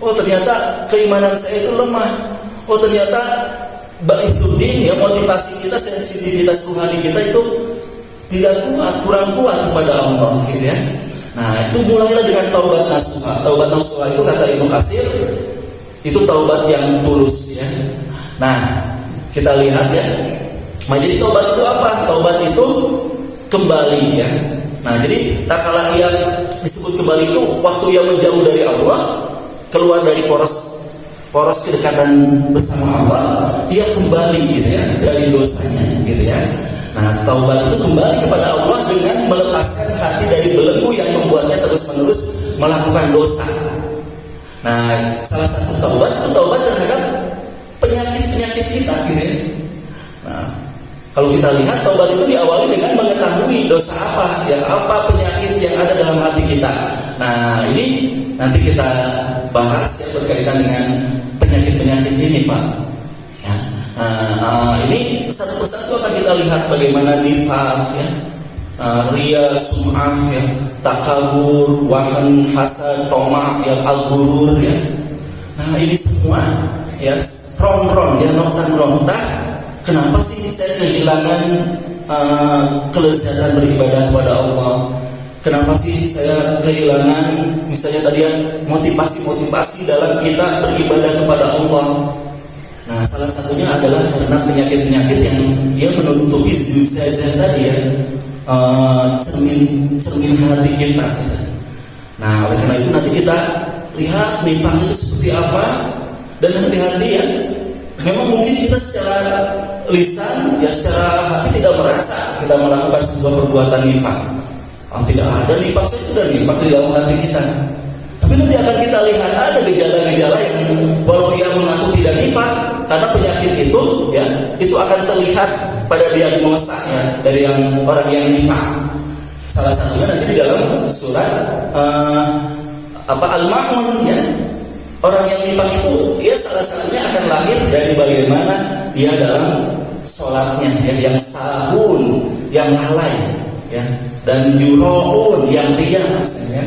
Oh ternyata keimanan saya itu lemah. oh ternyata Baisuddin ya, motivasi kita, sensitivitas rohani kita itu tidak kuat, kurang kuat kepada Allah gitu ya. Nah itu mulailah dengan taubat nasuha. Taubat nasuha itu kata Ibnu Katsir itu taubat yang tulus ya. Nah kita lihat ya. Nah jadi taubat itu apa? Taubat itu kembali ya. Nah jadi tak kala ia disebut kembali itu waktu ia menjauh dari Allah, keluar dari poros kedekatan bersama Allah, dia kembali gitu ya dari dosanya gitu ya. Nah taubat itu kembali kepada Allah dengan melepaskan hati dari belenggu yang membuatnya terus-menerus melakukan dosa. Nah salah satu taubat itu taubat terhadap penyakit-penyakit kita gitu ya. Nah kalau kita lihat taubat itu diawali dengan mengetahui dosa apa penyakit yang ada dalam hati kita. Nah ini nanti kita bahas ya berkaitan dengan penyakit-penyakit ini Pak ya. Ini satu persatu akan kita lihat bagaimana nifaq ya, ria, sum'ah ya, takabur, wahan, hasad, toma ya, al-ghurur ya. Nah ini semua ya ron-ron ya, nokta-nokta. Kenapa sih saya kehilangan kelezatan beribadah kepada Allah? Kenapa sih saya kehilangan misalnya tadi ya motivasi dalam kita beribadah kepada Allah? Nah salah satunya adalah karena penyakit-penyakit yang dia menutupi zuzazah tadi ya, cermin hati kita. Nah oleh karena itu nanti kita lihat nifaq itu seperti apa, dan hati-hati ya. Memang mungkin kita secara lisan ya, secara hati tidak merasa kita melakukan sebuah perbuatan nifaq. Tidak ada nifaq, saya sudah nifaq di dalam hati kita. Tapi nanti akan kita lihat ada gejala-gejala yang walau ia mengaku tidak nifaq, karena penyakit itu ya itu akan terlihat pada diagnosa ya dari yang orang yang nifaq. Salah satunya nanti di dalam surat Al-Ma'un ya. Orang yang nifaq itu ya salah satunya akan lahir dari bagaimana dia dalam sholatnya ya, yang sahun, yang lalai ya, dan yuroun, yang riya maksudnya.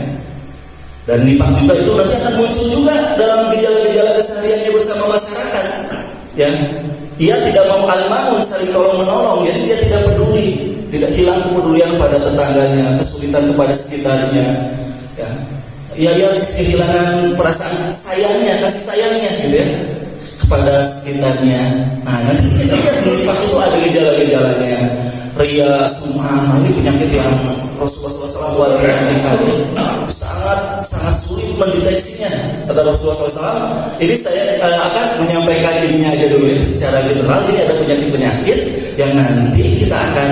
Dan nifaq juga itu nanti akan muncul juga dalam gejala-gejala kesehariannya bersama masyarakat ya. Ia tidak mau al-ma'un, saling tolong menolong, jadi dia tidak peduli, tidak hilang kepedulian pada tetangganya, kesulitan kepada sekitarnya ya. Ia kehilangan perasaan sayangnya, kasih sayangnya gitu ya kepada sekitarnya. Nah nanti kita lihat nifaq itu ada gejala-gejalanya. Ria, sum'ah, ini penyakit yang Rasulullah SAW buat sangat sulit mendeteksinya. Kata Rasulullah SAW, ini saya akan menyampaikan ininya aja dulu ya secara general. Ini ada penyakit-penyakit yang nanti kita akan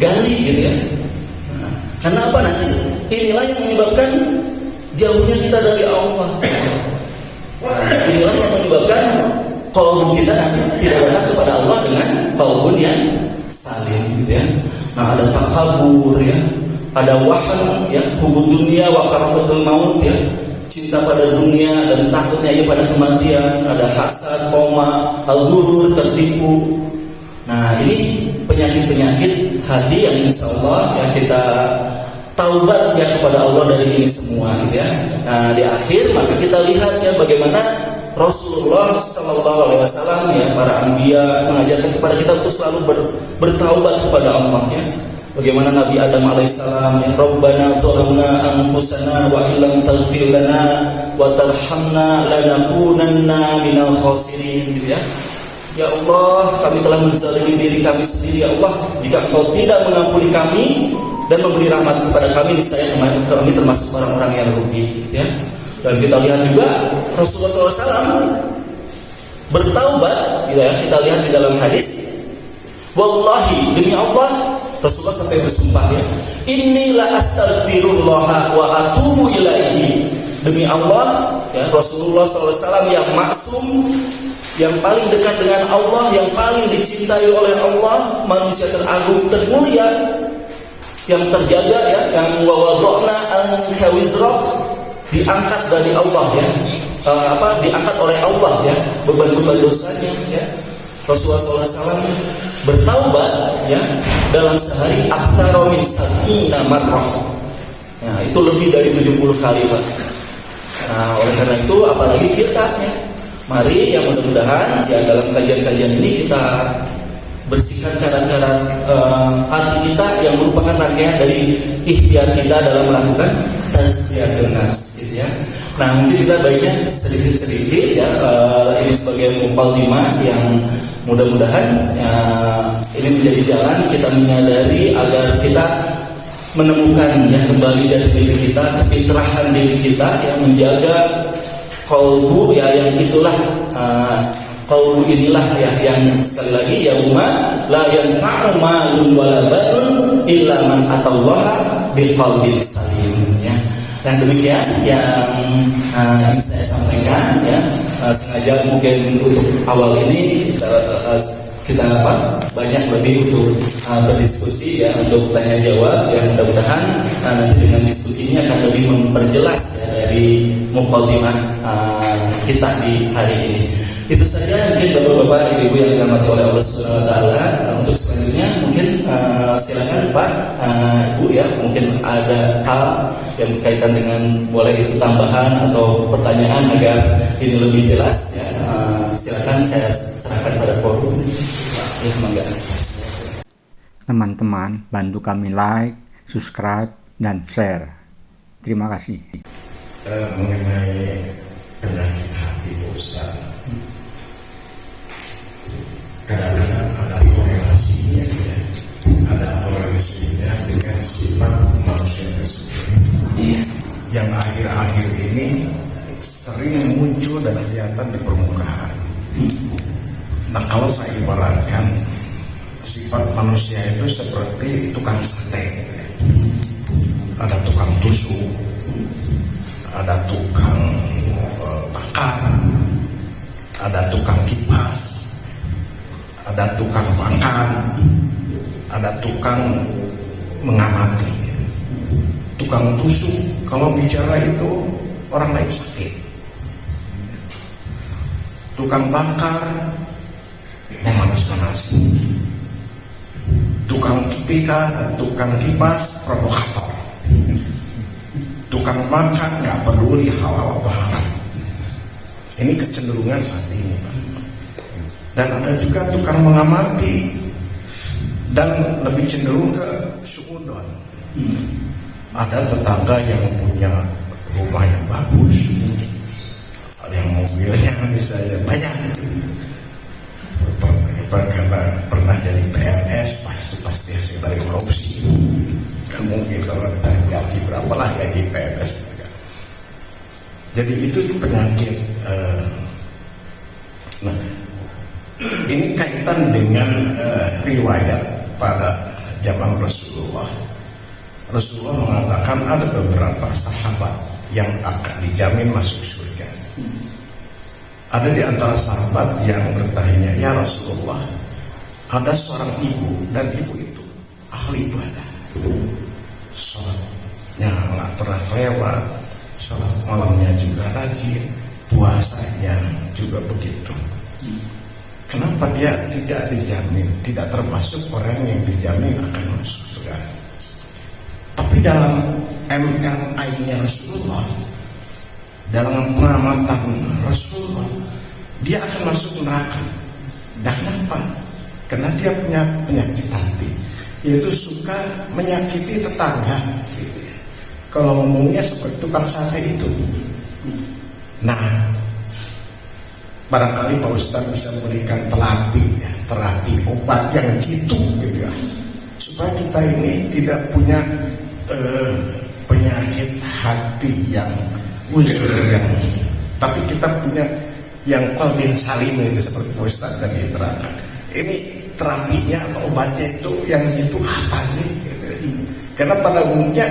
gali gitu ya. Nah, karena apa nanti? Inilah yang menyebabkan jauhnya kita dari Allah. Inilah yang menyebabkan qalbu kita nanti tidak dekat kepada Allah dengan qalbun yang salim gitu ya. Nah ada takabur ya, ada wahan ya, hubub dunia wa karahatul maut ya, cinta pada dunia dan takutnya ia pada kematian. Ada hasad, toma, al-ghurur, tertipu. Nah ini penyakit-penyakit hati yang insyaallah ya kita taubat ya kepada Allah dari ini semua gitu ya. Nah di akhir maka kita lihat ya bagaimana Rasulullah SAW ya, para anbiya mengajarkan kepada kita untuk selalu bertaubat kepada Allah ya. Bagaimana Nabi Adam alaihissalam ya, Rabbana zalamna anfusana wa illam taghfir lana wa tarhamna lanakunanna minal khasirin gitu ya. Ya Allah, kami telah menzalimi diri kami sendiri ya Allah. Jika Engkau tidak mengampuni kami dan memberi rahmat kepada kami, niscaya kami termasuk orang-orang yang rugi ya. Dan kita lihat juga Rasulullah SAW bertaubat gitu ya. Kita lihat di dalam hadis, wallahi demi Allah, Rasulullah sampai bersumpah ya, Inilah astaghfirullah wa atubu ilaihi. Demi Allah ya, Rasulullah SAW yang maksum, yang paling dekat dengan Allah, yang paling dicintai oleh Allah, manusia teragung termulia, yang terjaga ya, yang wawadhna anka wizrak, diangkat dari Allah ya, diangkat oleh Allah ya beban-beban dosanya ya. Rasulullah SAW bertaubat ya dalam sehari aktsara min sab'ina marrah. Nah, itu lebih dari 70 kali Pak. Nah, oleh karena itu apalagi kita ya, Mari yang mudah-mudahan ya dalam kajian-kajian ini kita bersihkan cara-cara hati kita yang merupakan rangkaian dari ikhtiar kita dalam melakukan tazkiyatun nafs gitu ya. Nah mungkin kita baiknya sedikit-sedikit ya ini sebagai mukadimah yang mudah-mudahan ini menjadi jalan kita menyadari agar kita menemukan ya kembali dari diri kita, kefitrahan diri kita yang menjaga qalbu ya yang itulah qalbu inilah ya yang sekali lagi yauma la yanfa'u malun wala banun illa man atallaha biqalbin salim ya. Dan demikian yang ingin saya sampaikan ya, sengaja mungkin untuk awal ini kita banyak lebih untuk berdiskusi ya, untuk tanya jawab yang mudah-mudahan nanti dengan diskusinya akan lebih memperjelas ya, dari mukadimah kita di hari ini. Itu saja mungkin bapak-bapak, ibu-ibu yang dirahmati oleh Allah Subhanahu wa taala. Untuk selanjutnya mungkin silakan Pak, Ibu ya, mungkin ada hal yang berkaitan dengan boleh itu tambahan atau pertanyaan agar ini lebih jelas ya. Silakan saya serahkan pada forum. Ya, mangga. Teman-teman, bantu kami like, subscribe, dan share. Terima kasih. Mengenai penyakit hati Ustaz, kadang-kadang ada korelasinya ya, ada korelasinya dengan sifat manusia tersebut yang akhir-akhir ini sering muncul dan kelihatan di permukaan. Nah kalau saya ibaratkan sifat manusia itu seperti tukang sate, ada tukang tusuk, ada tukang bakar, ada tukang kipas, ada tukang makan, ada tukang mengamati. Tukang tusuk kalau bicara itu orang lain sakit. Tukang bakar memanas-manasi. Tukang tukang kipas provokator. Tukang makan nggak peduli halal atau haram. Ini kecenderungan saat ini, Pak. Dan ada juga tukang mengamati dan lebih cenderung ke suudon. Ada tetangga yang punya rumah yang bagus, ada yang mobilnya misalnya banyak, karena pernah jadi PNS pasti hasil dari korupsi. Kan mungkin kalau gaji berapa lah gaji PNS. Jadi itu penyakit. Nah, ini kaitan dengan riwayat pada zaman Rasulullah. Rasulullah mengatakan ada beberapa sahabat yang akan dijamin masuk surga. Ada di antara sahabat yang bertanya, ya Rasulullah, ada seorang ibu dan ibu itu ahli ibadah, sholatnya nggak pernah lewat, sholat malamnya juga rajin, puasanya juga begitu. Kenapa dia tidak dijamin, tidak termasuk orang yang dijamin akan masuk surga? Tapi dalam MRI-nya Rasulullah, dalam pengamatan Rasulullah, dia akan masuk neraka. Dan kenapa? Karena dia punya penyakit hati, yaitu suka menyakiti tetangga. Kalau ngomongnya seperti tukang sate itu. Nah, barangkali Pak Ustadz bisa memberikan terapi obat yang jitu gitu ya, supaya kita ini tidak punya penyakit hati yang tapi kita punya yang qalbin salim itu seperti Pak Ustadz tadi terangkan. Ini terapinya atau obatnya itu yang jitu apa sih? Karena pada umumnya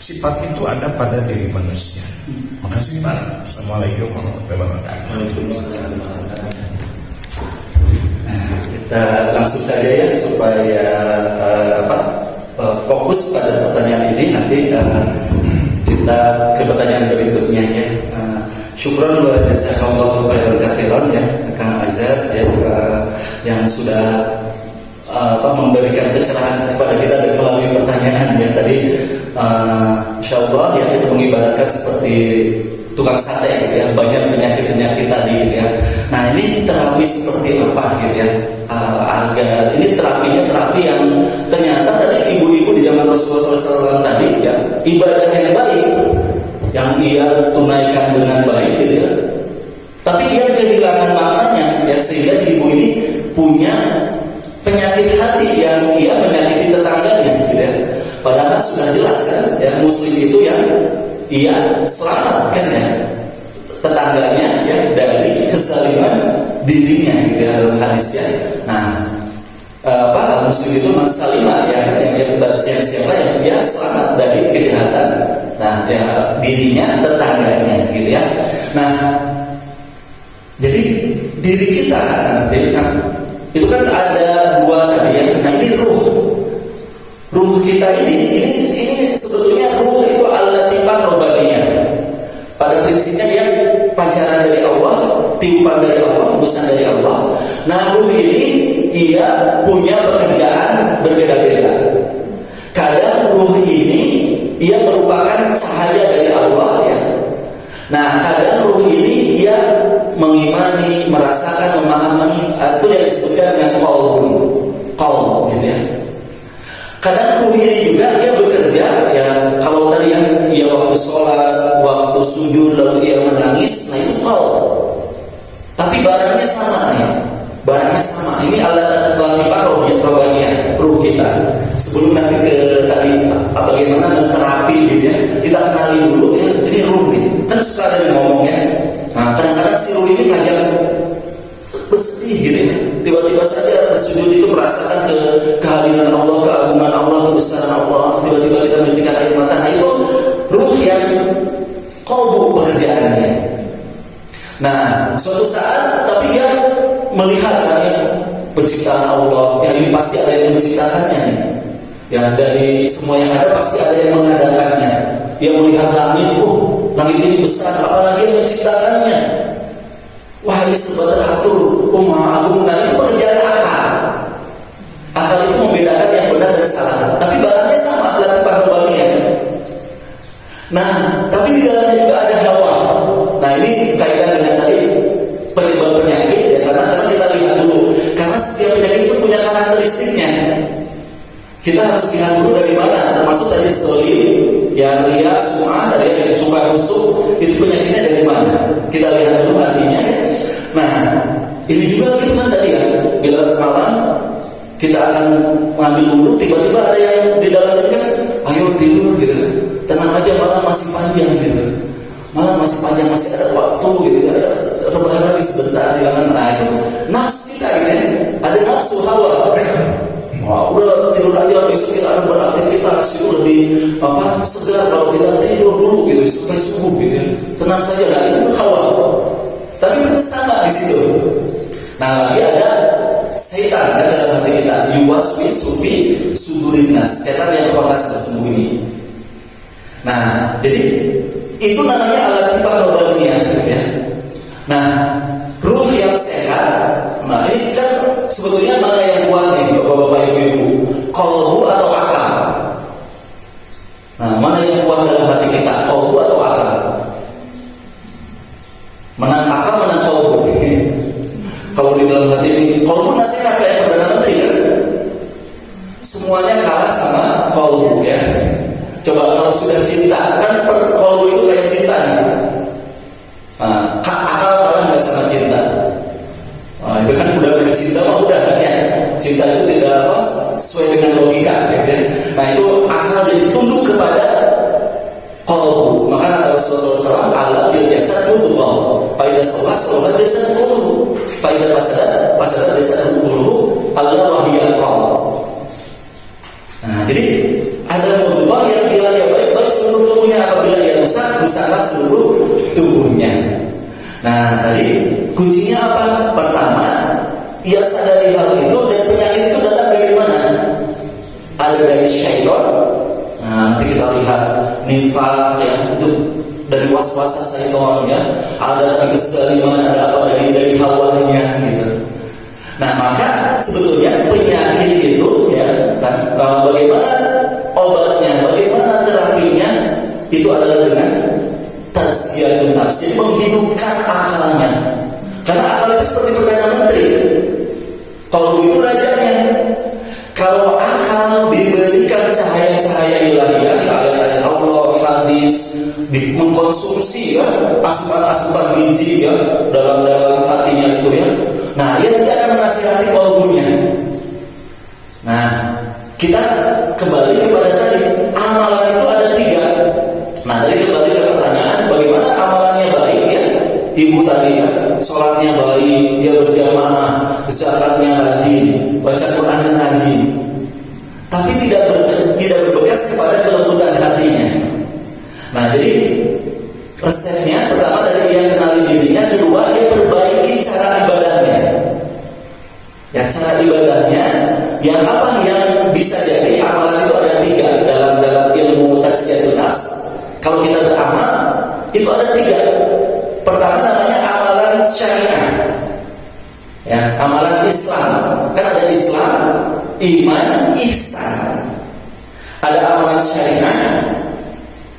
sifat itu ada pada diri manusia. Makasih Pak. Assalamualaikum warahmatullahi wabarakatuh. Nah, kita langsung saja ya supaya fokus pada pertanyaan ini. Nanti kita ke pertanyaan berikutnya ya. Syukron wa jazakallahu khairan katsiran ya Kang Azhar ya, yang sudah memberikan pencerahan kepada kita dari melalui pertanyaan yang tadi insyaallah ya itu mengibaratkan seperti tukang sate gitu ya, banyak penyakit tadi gitu ya. Nah ini terapi seperti apa gitu ya, agar ini terapi yang ternyata tadi ibu-ibu di zaman Rasulullah SAW tadi ya, ibadah yang baik yang ia tunaikan dengan baik gitu ya, tapi ia kehilangan maknanya ya, sehingga ibu ini punya penyakit hati yang ia menyakiti tetangganya gitu ya. Padahal sudah jelas kan ya, muslim itu yang ia selamatkan ya tetangganya ya dari kezaliman dirinya gitu ya, dalam hadisnya. Nah muslim itu mansalimah ya, yang siapa yang dia selamat dari kejahatan, nah ya dirinya, tetangganya gitu ya. Nah jadi diri kita itu kan ada dua tadi ya. Nah ini ruh kita ini sebetulnya ruh itu allati robaniyah. Pada prinsipnya dia pancaran dari Allah, tiupan dari Allah, hembusan dari Allah. Nah ruh ini ia punya pekerjaan berbeda-beda. Kadang ruh ini ia merupakan cahaya dari Allah ya. Nah kadang ruh ini ia mengimani, merasakan, memahami, itu yang disebutkan dengan qaul gitu ya. Kadang ruh ini juga dia bekerja ya, kalau tadi yang ia waktu sholat, waktu sujud lalu ia menangis, nah itu qaul. Tapi barangnya sama ya, barangnya sama. Ini alat robaniyah ruh kita. Sebelum nanti ke tadi bagaimana menterapi gitu ya, kita kenali dulu ya. Ini ruh nih, kan suka ada yang ngomongnya. Nah kadang-kadang si ruh ini ngajak bersih gitu ya. Tiba-tiba saja bersujud itu merasakan kehadiran Allah, keagungan Allah, kebesaran Allah. Tiba-tiba kita menitikkan air mata. Nah itu ruh yang qalbu pekerjaannya. Nah suatu saat tapi dia melihat ya, penciptaan Allah yang ini pasti ada yang menciptakannya nih. Ya dari semua yang ada pasti ada yang mengadakannya. Dia melihat langit, langit ini besar, apalagi yang menciptakannya. Wah ini serba teratur, maha agung. Nah itu pekerjaan akal. Akal itu membedakan yang benar dan salah. Tapi barangnya sama, alat robaniyah. Nah tapi di dalamnya juga ada hawa. Nah ini kaitan dengan tadi penyebab penyakit ya, karena kita lihat dulu. Karena setiap penyakit itu punya karakteristiknya. Kita harus lihat dulu dari mana. Termasuk tadi zolim, ya ria, sum'ah, dari yang suka musuh, itu penyakitnya dari mana? Kita lihat dulu artinya. Nah, ini juga gitu kan tadi ya. Bila malam kita akan mengambil wudhu, tiba-tiba ada yang di dalamnya kan, ayo tidur gitu. Tenang aja, malam masih panjang gitu. Malam masih panjang, masih ada waktu gitu. Ada rebahan lagi sebentar, jangan. Nah itu nafsu kita gitu ya. Ada nafsu hawa. Wah, udah tidur aja, besok kita akan beraktivitas itu lebih segar kalau kita tidur dulu gitu sampai subuh gitu ya. Tenang saja, nah itu hawa. Tapi itu sama di situ. Nah lagi ada setan kan dalam hati kita, yuwaswisu fi sudurin nas, setan yang kotas tersembunyi. Nah jadi itu namanya alat robaniyah ya. Nah ruh yang sehat, nah ini kan sebetulnya mana yang kuat nih bapak-bapak ibu-ibu, qalbu atau akal? Nah mana yang kuat dalam hati kita, qalbu atau akal? Menang akal, menang qalbu. Kalau di dalam hati ini qalbu nasihat kayak Perdana Menteri kan, semuanya kalah sama qalbu ya. Coba kalau sudah cinta kan qalbu itu kayak cinta nih. Nah, akal kalah nggak sama cinta. Nah, itu kan udah punya cinta mah udah kan ya. Cinta itu tidak sesuai dengan logika ya. Nah itu akal jadi tunduk kepada qalbu. Maka Rasulullah SAW Allah biasa tunduk qalbu. Pada sholat jasa qalbu. Pada pasada jasa qalbu. Allah wahiyal qalbu. Nah jadi ada Allah yang bila dia baik seluruh tubuhnya, apabila dia rusaklah seluruh tubuhnya. Nah tadi kuncinya apa? Pertama, ia sadari hal itu, dan penyakit itu datang dari mana? Ada dari syaitan. Nah nanti kita lihat nifaq ya, itu dari waswasa syaitan ya. Ada dari kezaliman, ada apa dari hawanya gitu. Nah maka sebetulnya penyakit itu ya kan, bagaimana obatnya, bagaimana terapinya, itu adalah dengan tazkiyatun nafs, jadi menghidupkan akalnya. Karena akal itu seperti perdana menteri, kalau itu rajanya. Kalau akal diberikan cahaya-cahaya ilahiyah, ayat-ayat Allah, hadis, mengkonsumsi ya asupan-asupan gizi ya dalam hatinya itu ya. Nah, ia tidak akan menasihati kalbunya. Nah, kita kembali kepada tadi, amalan itu ada 3. Nah, tadi kembali ke pertanyaan, bagaimana amalannya baik ya? Ibu tadi ya, sholatnya baik, dia berjamaah, zakatnya rajin, baca Quran rajin, tapi tidak berbekas kepada kelembutan hatinya. Nah, jadi resepnya pertama dari dia kenali dirinya, kedua dia perbaiki cara ibadahnya. Ya, cara ibadahnya yang apa yang bisa jadi amalan itu ada 3 dalam ilmu tazkiyatun nafs. Kalau kita beramal itu ada 3. Pertama namanya amalan syariah. Ya, amalan Islam. Kan ada Islam, iman, ihsan. Ada amalan syariah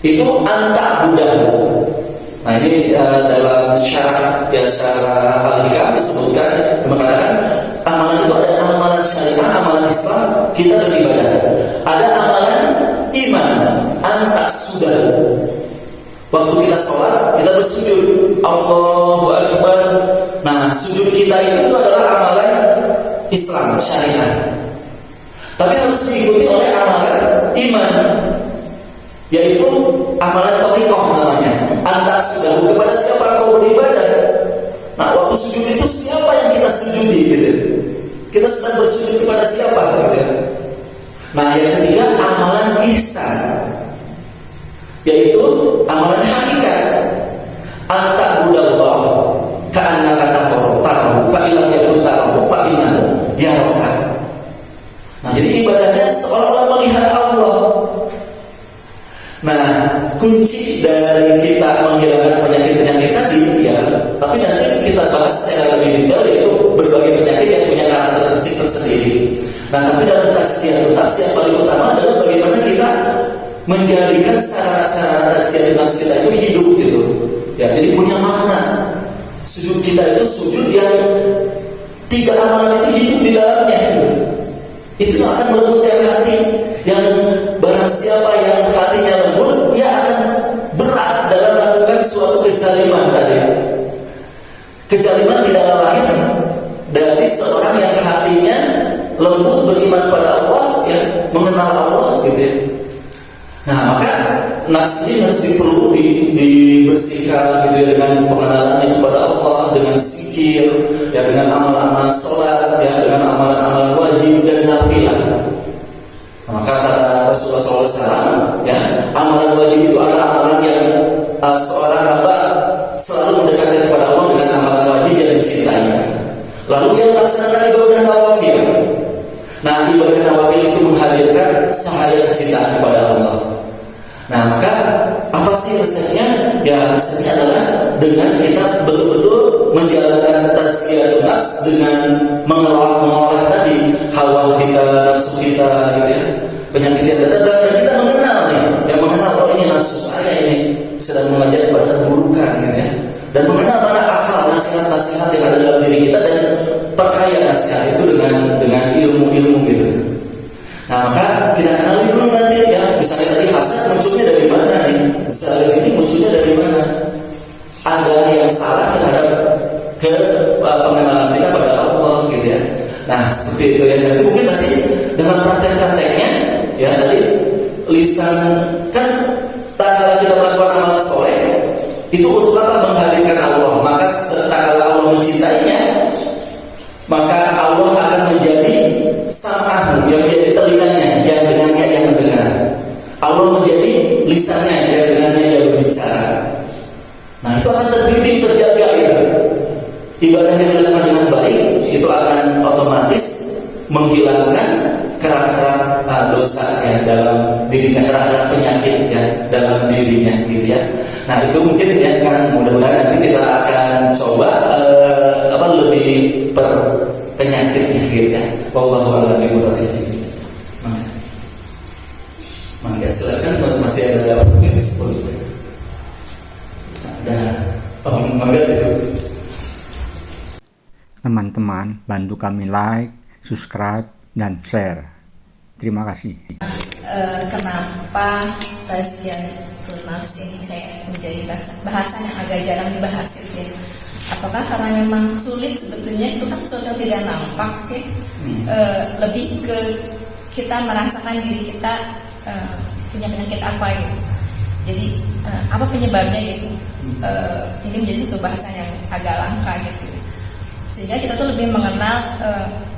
itu anta'budah. Nah, ini dalam syarah al-hikam disebutkan, mengatakan amalan itu ada amalan syariah, amalan Islam, kita beribadah. Ada amalan iman, anta'sudah. Waktu kita sholat, kita bersujud, Allahu Akbar. Nah, sujud kita itu adalah amalan Islam, syariah. Tapi harus diikuti oleh amalan iman, yaitu amalan tariqah namanya. Anta'sudah, kepada siapa kau beribadah. Nah, waktu sujud itu siapa yang kita sujudi gitu. Kita sedang bersujud kepada siapa gitu. Nah, yang ketiga amalan ihsan, yaitu amalan hakikat. Anta'budallah ka'annaka tarahu fa illam yakun tarahu fa innahu yaraka. Nah, jadi ibadahnya seolah-olah melihat Allah. Nah, kunci dari kita menghilangkan penyakit-penyakit tadi ya, tapi nanti kita bahas secara lebih detail, yaitu berbagai penyakit yang punya karakteristik tersendiri. Nah, tapi dalam tazkiyatun nafs yang paling utama adalah bagaimana kita menjadikan sarana-sarana tazkiyatun nafs kita itu hidup gitu. Ya, jadi punya makna. Sujud kita itu sujud yang 3 amalan itu hidup di dalamnya gitu. Itu akan melembutkan hati. Yang barang siapa yang hatinya lembut, dia akan berat dalam melakukan suatu kezaliman tadi. Kezaliman tidaklah lahir dari seorang yang hatinya lembut, beriman pada Allah, ya, mengenal Allah gitu ya. Nah, maka nafs ini harus dibersihkan gitu ya, dengan pengenalan kepada Allah, dengan zikir, ya, dengan amal-amal sholat, ya, dengan amal-amal wajib dan nafilah. Maka kata Rasulullah SAW, ya, amalan wajib itu adalah amalan yang seorang hamba selalu mendekatkan kepada Allah dengan amalan wajib yang dicintainya. Lalu dia melaksanakan ibadah nawafil. Nah, ibadah nawafil itu menghadirkan cahaya kecintaan kepada Allah. Nah, maka apa sih resepnya? Ya, resepnya adalah dengan kita betul-betul menjalankan tazkiyatun nafs, dengan mengolah tadi hawa kita, nafsu kita gitu ya, penyakit yang ada, dan kita mengenal nih, yang mengenal oh ini nafsu saya ini sedang mengajak kepada keburukan gitu ya, dan mengenal mana akal nasihat-nasihat yang ada dalam diri kita, dan perkaya nasihat itu dengan ilmu-ilmu gitu. Nah, maka kita kenali dulu nanti ya, misalnya tadi hasad munculnya dari mana nih, zalim ini munculnya dari mana, ada yang salah terhadap pengenalan kita pada Allah gitu ya. Nah, seperti itu ya. Jadi mungkin nanti dengan praktek-prakteknya ya, tadi lisan kan tak kala kita melakukan amal soleh itu untuk apa? Menghadirkan Allah. Maka tak kala Allah mencintainya, maka Allah akan menjadi sam'ahu, yang menjadi telinganya, yang dengannya yang mendengar. Allah menjadi lisannya, yang dengannya yang berbicara. Nah, itu akan terbimbing, terjaga gitu. Ibadah yang dilakukan dengan baik itu akan otomatis menghilangkan kerak-kerak dosa ya dalam dirinya, kerak-kerak penyakit ya dalam dirinya gitu ya. Nah, itu mungkin ya kan, mudah-mudahan nanti kita akan coba lebih per penyakitnya gitu ya. Wallahu a'lam bishawab. Maka silakan, masih ada mungkin 10. semangat itu. Teman-teman, bantu kami like, subscribe, dan share. Terima kasih. Kenapa Tazkiyatun Nafs ini kayak menjadi bahasan yang agak jarang dibahas gitu ya? Apakah karena memang sulit sebetulnya, itu kan sesuatu yang tidak nampak ya? Lebih ke kita merasakan diri kita punya penyakit apa gitu. Jadi apa penyebabnya gitu? Ini menjadi satu bahasan yang agak langka gitu. Sehingga kita tuh lebih mengenal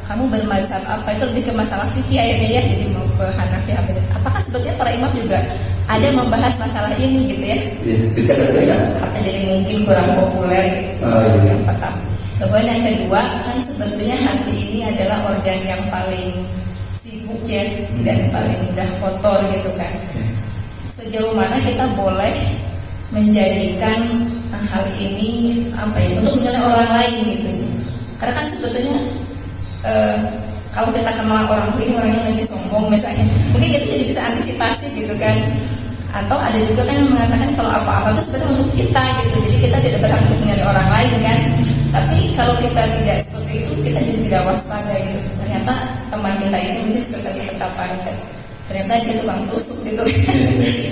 kamu bermazhab apa, itu lebih ke masalah fikih akhirnya ya, jadi mau ke Hanafi. Apakah sebetulnya para imam juga ada membahas masalah ini gitu ya? Dicatat ya. Apa jadi mungkin kurang populer gitu. Yang pertama. Kemudian yang kedua kan sebetulnya hati ini adalah organ yang paling sibuk ya dan paling mudah kotor gitu kan. Sejauh mana kita boleh menjadikan hal ini apa ya, untuk menilai orang lain gitu. Karena kan sebetulnya kalau kita kenal orang ini orangnya lagi sombong misalnya, mungkin kita jadi bisa antisipasi gitu kan. Atau ada juga kan yang mengatakan kalau apa-apa itu sebenarnya untuk kita gitu, jadi kita tidak berhak untuk menilai orang lain kan. Tapi kalau kita tidak seperti itu, kita jadi tidak waspada gitu. Ternyata teman kita ini mungkin seperti kita pancet, ternyata dia tukang tusuk gitu.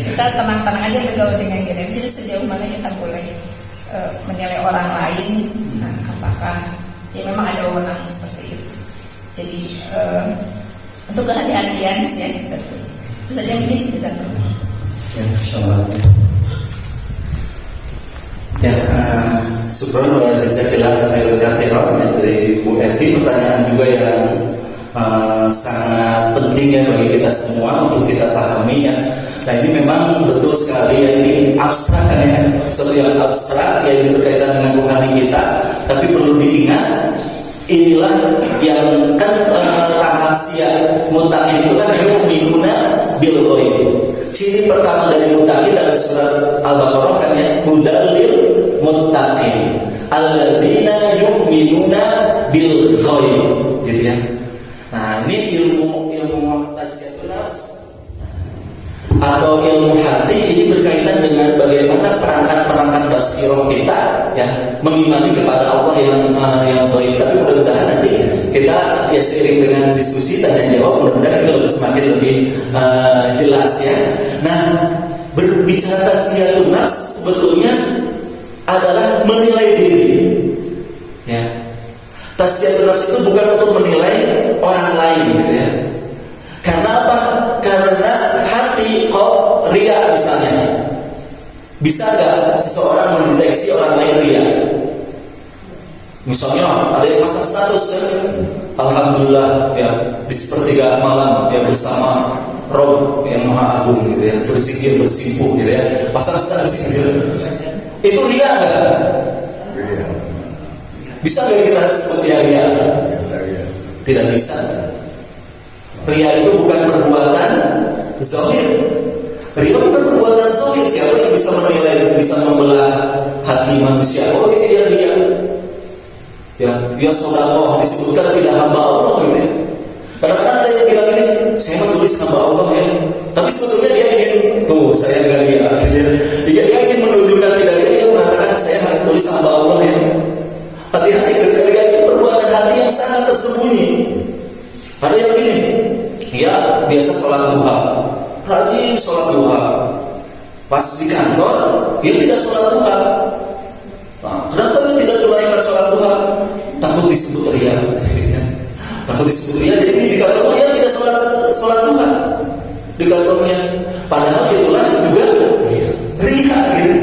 Kita tenang-tenang aja bergaul dengan dia. Jadi sejauh mana kita boleh menilai orang lain, apakah ya memang ada wewenang seperti itu. Jadi untuk kehati-hatian ya seperti itu saja mungkin bisa terus. Ya, insyaallah. Ya, subhanallah jazakallahu khairan dari Bu Evi, pertanyaan juga yang sangat penting ya bagi kita semua untuk kita pahami ya. Nah ini memang betul sekali ya, ini abstrak kan ya, sesuatu yang abstrak yang berkaitan dengan rohani kita, tapi perlu diingat inilah yang kan rahasia muttaqin itu kan yu'minuna bil ghaib. Ciri pertama dari muttaqin dalam surat Al-Baqarah kan ya, hudal lil muttaqin alladzina yu'minuna bil ghaib gitu ya. Nah, ini ilmu tazkiyatun nafs atau ilmu hati ini berkaitan dengan bagaimana perangkat basirah kita ya mengimani kepada Allah yang baik. Tapi mudah-mudahan nanti kita ya seiring dengan diskusi tanya jawab mudah-mudahan kita semakin lebih jelas ya. Nah, berbicara tazkiyatun nafs sebetulnya adalah menilai diri ya. Tazkiyatun nafs itu bukan untuk menilai orang lain gitu ya. Karena apa? Karena hati kok ria misalnya. Bisa gak seseorang mendeteksi orang lain ria? Misalnya ada yang pasang status ya, alhamdulillah ya di sepertiga malam ya bersama Rob yang Maha Agung gitu ya, berzikir bersimpuh gitu ya, pasang status gitu. Itu ria gak? Bisa gak kita seperti ria? Tidak bisa. Ria itu bukan perbuatan zahir. Ria bukan perbuatan zahir. Siapa yang bisa menilai, bisa membelah hati manusia? Oh ini dia ria. Ya, dia sedekah disebutkan tidak hamba Allah gitu ya. Kadang-kadang ada yang bilang ini, saya menulis hamba Allah ya. Tapi sebetulnya dia ingin, tuh saya enggak ria. Dia ingin menunjukkan tidak dia mengatakan saya menulis hamba Allah ya. Hati-hati, ria itu perbuatan hati yang sangat tersembunyi. Ada yang gini, ya biasa sholat duha, rajin sholat duha. Pas di kantor, dia tidak sholat duha. Nah, kenapa dia tidak tunaikan sholat duha? Takut disebut ria. Takut disebut ria, jadi di kantornya dia tidak sholat duha di kantornya. Padahal itulah juga ria, gitu.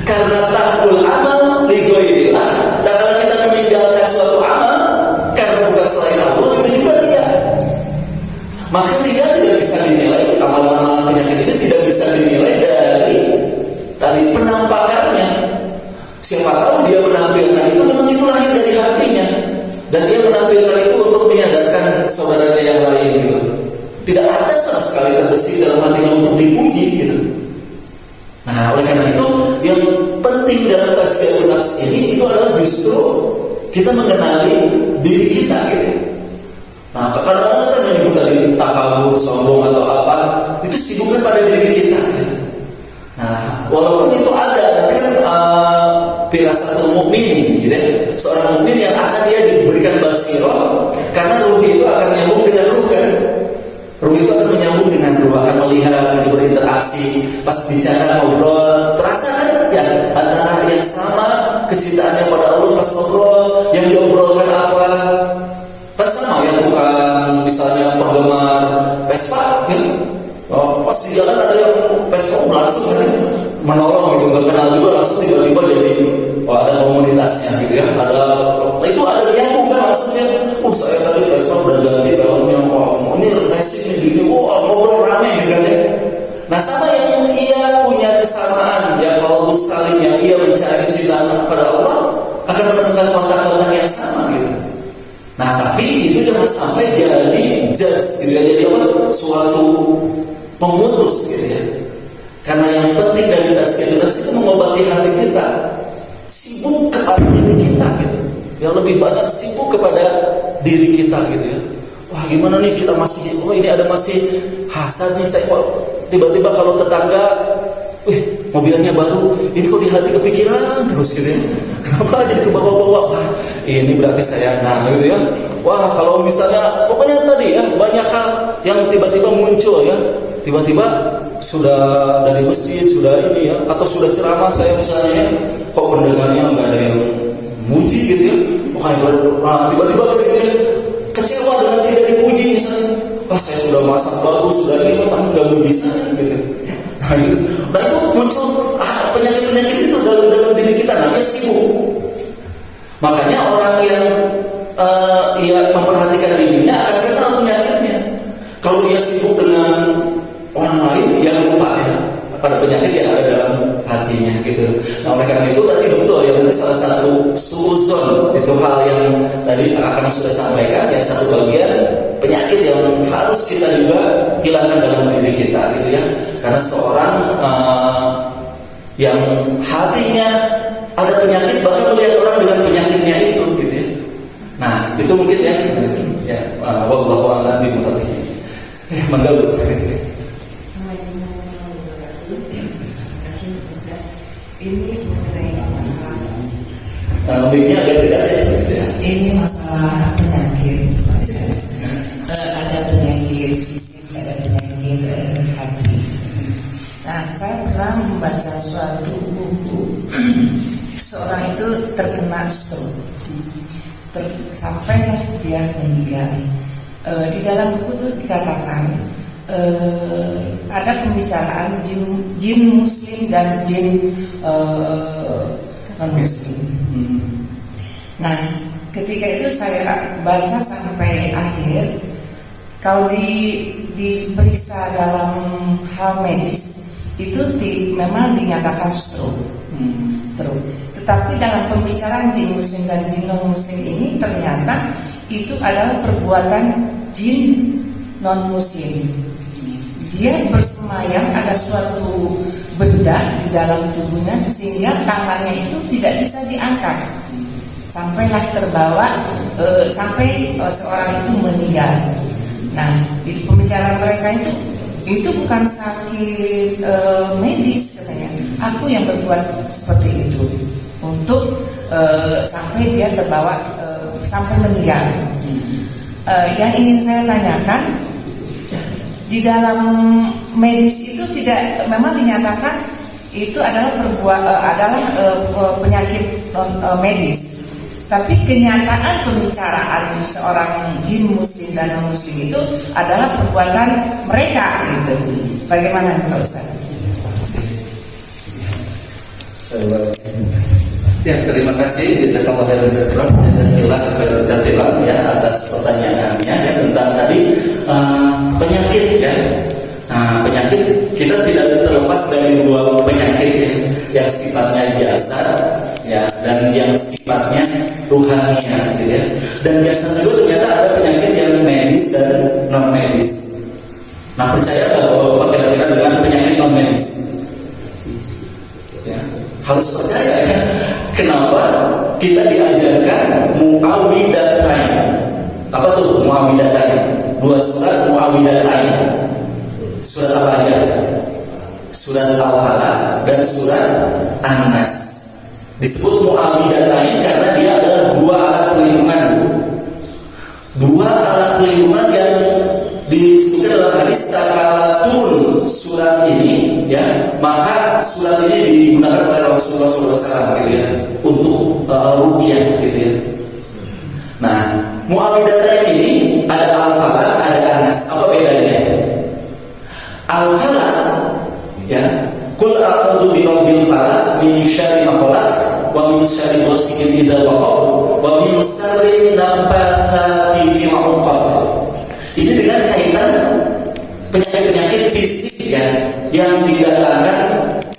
Karena takul amal li ghairillah. Dan kalau kita meninggalkan suatu amal karena bukan selain Allah, itu juga ria. Maka dia tidak bisa dinilai, amalan-amalan penyakit ini tidak bisa dinilai dari tadi penampakannya. Siapa tahu dia menampilkan itu memang itu lahir dari hatinya, dan dia menampilkan itu untuk menyadarkan saudaranya yang lain gitu. Tidak ada sama sekali terbersih dalam hatinya untuk dipuji gitu. Nah, oleh karena itu yang penting dalam tazkiyatun nafs ini itu adalah justru kita mengenali diri kita gitu. Nah, kadang-kadang kan menyebut tadi takabur, sombong atau apa, itu sibukkan pada diri kita. Nah, walaupun itu ada, kan satu mukmin, gitu ya. Seorang mukmin yang akan dia diberikan basirah, karena ruh itu akan menyambung dengan ruh kan. Ruh itu akan menyambung dengan ruh, akan melihat, berinteraksi, pas bicara ngobrol, terasa kan ya antara yang sama kecintaannya pada Allah pas ngobrol, yang diobrolkan apa, kan sama ya, bukan misalnya penggemar Vespa, gitu. Oh, pas di jalan ada yang Vespa langsung kan menolong gitu, nggak kenal juga langsung tiba-tiba jadi ada komunitasnya gitu ya, itu ada nyambung kan langsung ya. Saya tadi Vespa udah ganti helmnya, ini racing gini, ngobrol rame gitu kan ya. Nah sama yang ia punya kesamaan ya, kalau saling yang ia mencari kecintaan kepada Allah akan menemukan kontak-kontak yang sama gitu. Nah tapi itu jangan sampai jadi judge gitu ya, jadi apa, suatu pemutus gitu ya. Karena yang penting dari tazkiyatun nafs itu mengobati hati kita, sibuk kepada diri kita gitu. Yang lebih banyak sibuk kepada diri kita gitu ya. Wah gimana nih kita masih, ini ada masih hasad nih saya kok tiba-tiba kalau tetangga, mobilnya baru, ini kok di hati kepikiran terus gitu ya. Kenapa jadi ke bawah-bawah? Wah ini berarti saya gitu ya. Wah kalau misalnya pokoknya tadi ya banyak hal yang tiba-tiba muncul ya. Tiba-tiba sudah dari masjid, sudah ini ya, atau sudah ceramah saya misalnya ya, kok pendengarnya nggak ada yang muji gitu ya. Tiba-tiba gitu ya, kecewa dengan tidak dipuji misalnya. Wah saya sudah masak bagus, sudah ini, tapi nggak muji saya gitu. Nah itu muncul penyakit-penyakit itu dalam diri kita, namanya sibuk. Makanya orang yang memperhatikan dirinya akan kenal penyakitnya. Kalau dia sibuk dengan orang lain, yang lupa ya pada penyakit yang ada dalam hatinya gitu. Nah oleh karena itu tadi betul ya, salah satu suudzon itu hal yang tadi akan sudah sampaikan ya, satu bagian penyakit yang harus kita juga hilangkan dalam diri kita gitu ya. Karena seorang yang hatinya ada penyakit bahkan melihat orang dengan penyakitnya itu gitu ya. Nah itu mungkin ya wallahu a'lam bishawab. Mangga. Ini mengenai Ini agak tidak ya. Ini masalah penyakit. Ada penyakit fisik, ada penyakit hati. Nah, saya pernah membaca suatu buku. Seorang itu terkena stroke, sampai dia meninggal. Di dalam buku itu dikatakan ada pembicaraan jin muslim dan jin non muslim. Nah, ketika itu saya baca sampai akhir, kalau diperiksa dalam hal medis itu memang dinyatakan stroke. Tetapi dalam pembicaraan jin muslim dan jin non muslim ini ternyata itu adalah perbuatan jin non muslim. Dia bersemayam, ada suatu benda di dalam tubuhnya sehingga tangannya itu tidak bisa diangkat. Sampailah terbawa sampai seorang itu meninggal. Nah, di pembicaraan mereka itu bukan sakit medis katanya. Aku yang berbuat seperti itu untuk sampai dia terbawa sampai meninggal. Yang ingin saya tanyakan, di dalam medis itu tidak memang dinyatakan itu adalah penyakit medis, tapi kenyataan pembicaraan seorang jin muslim dan non muslim itu adalah perbuatan mereka gitu. Bagaimana Pak Ustaz? Ya, terima kasih Jazakallahu khairan ya atas pertanyaannya ya tentang tadi penyakit ya. Nah, penyakit kita tidak terlepas dari dua penyakit ya, yang sifatnya jasad ya dan yang sifatnya ruhania gitu ya. Dan jasad juga ternyata ada penyakit yang medis dan non medis. Nah, percaya kalau Bapak kira-kira dengan penyakit non medis? Ya, harus percaya ya. Kenapa kita diajarkan muawwidatain? Apa tuh muawwidatain? Dua surat muawwidatain. Surat apa aja? Surat Al-Falaq dan surat An-Nas. Nah, muawwidatain itu adalah surat yang dibaca ketika kita meninggal dunia. Jadi kita diajarkan muawwidatain. Apa tuh muawwidatain? Dua surat muawwidatain. Surat apa aja? Surat Al-Falaq dan surat An-Nas. Disebut mu'awidatain karena dia adalah dua alat pelindungan. Dua alat pelindungan yang disebutkan dalam hadis takalatun surat ini, ya, maka surat ini digunakan oleh Rasulullah SAW gitu ya, untuk ruqyah gitu ya. Nah, mu'awidatain ini ada al-falaq, ada anas. Apa bedanya? Al-falaq, ya, Qul a'udzu birabbil falaq min syarri ma khalaq wa min syarri ghasiqin idza waqab wa min syarri nafatsati fil 'uqad. Ini dengan kaitan penyakit-penyakit fisik ya yang didatangkan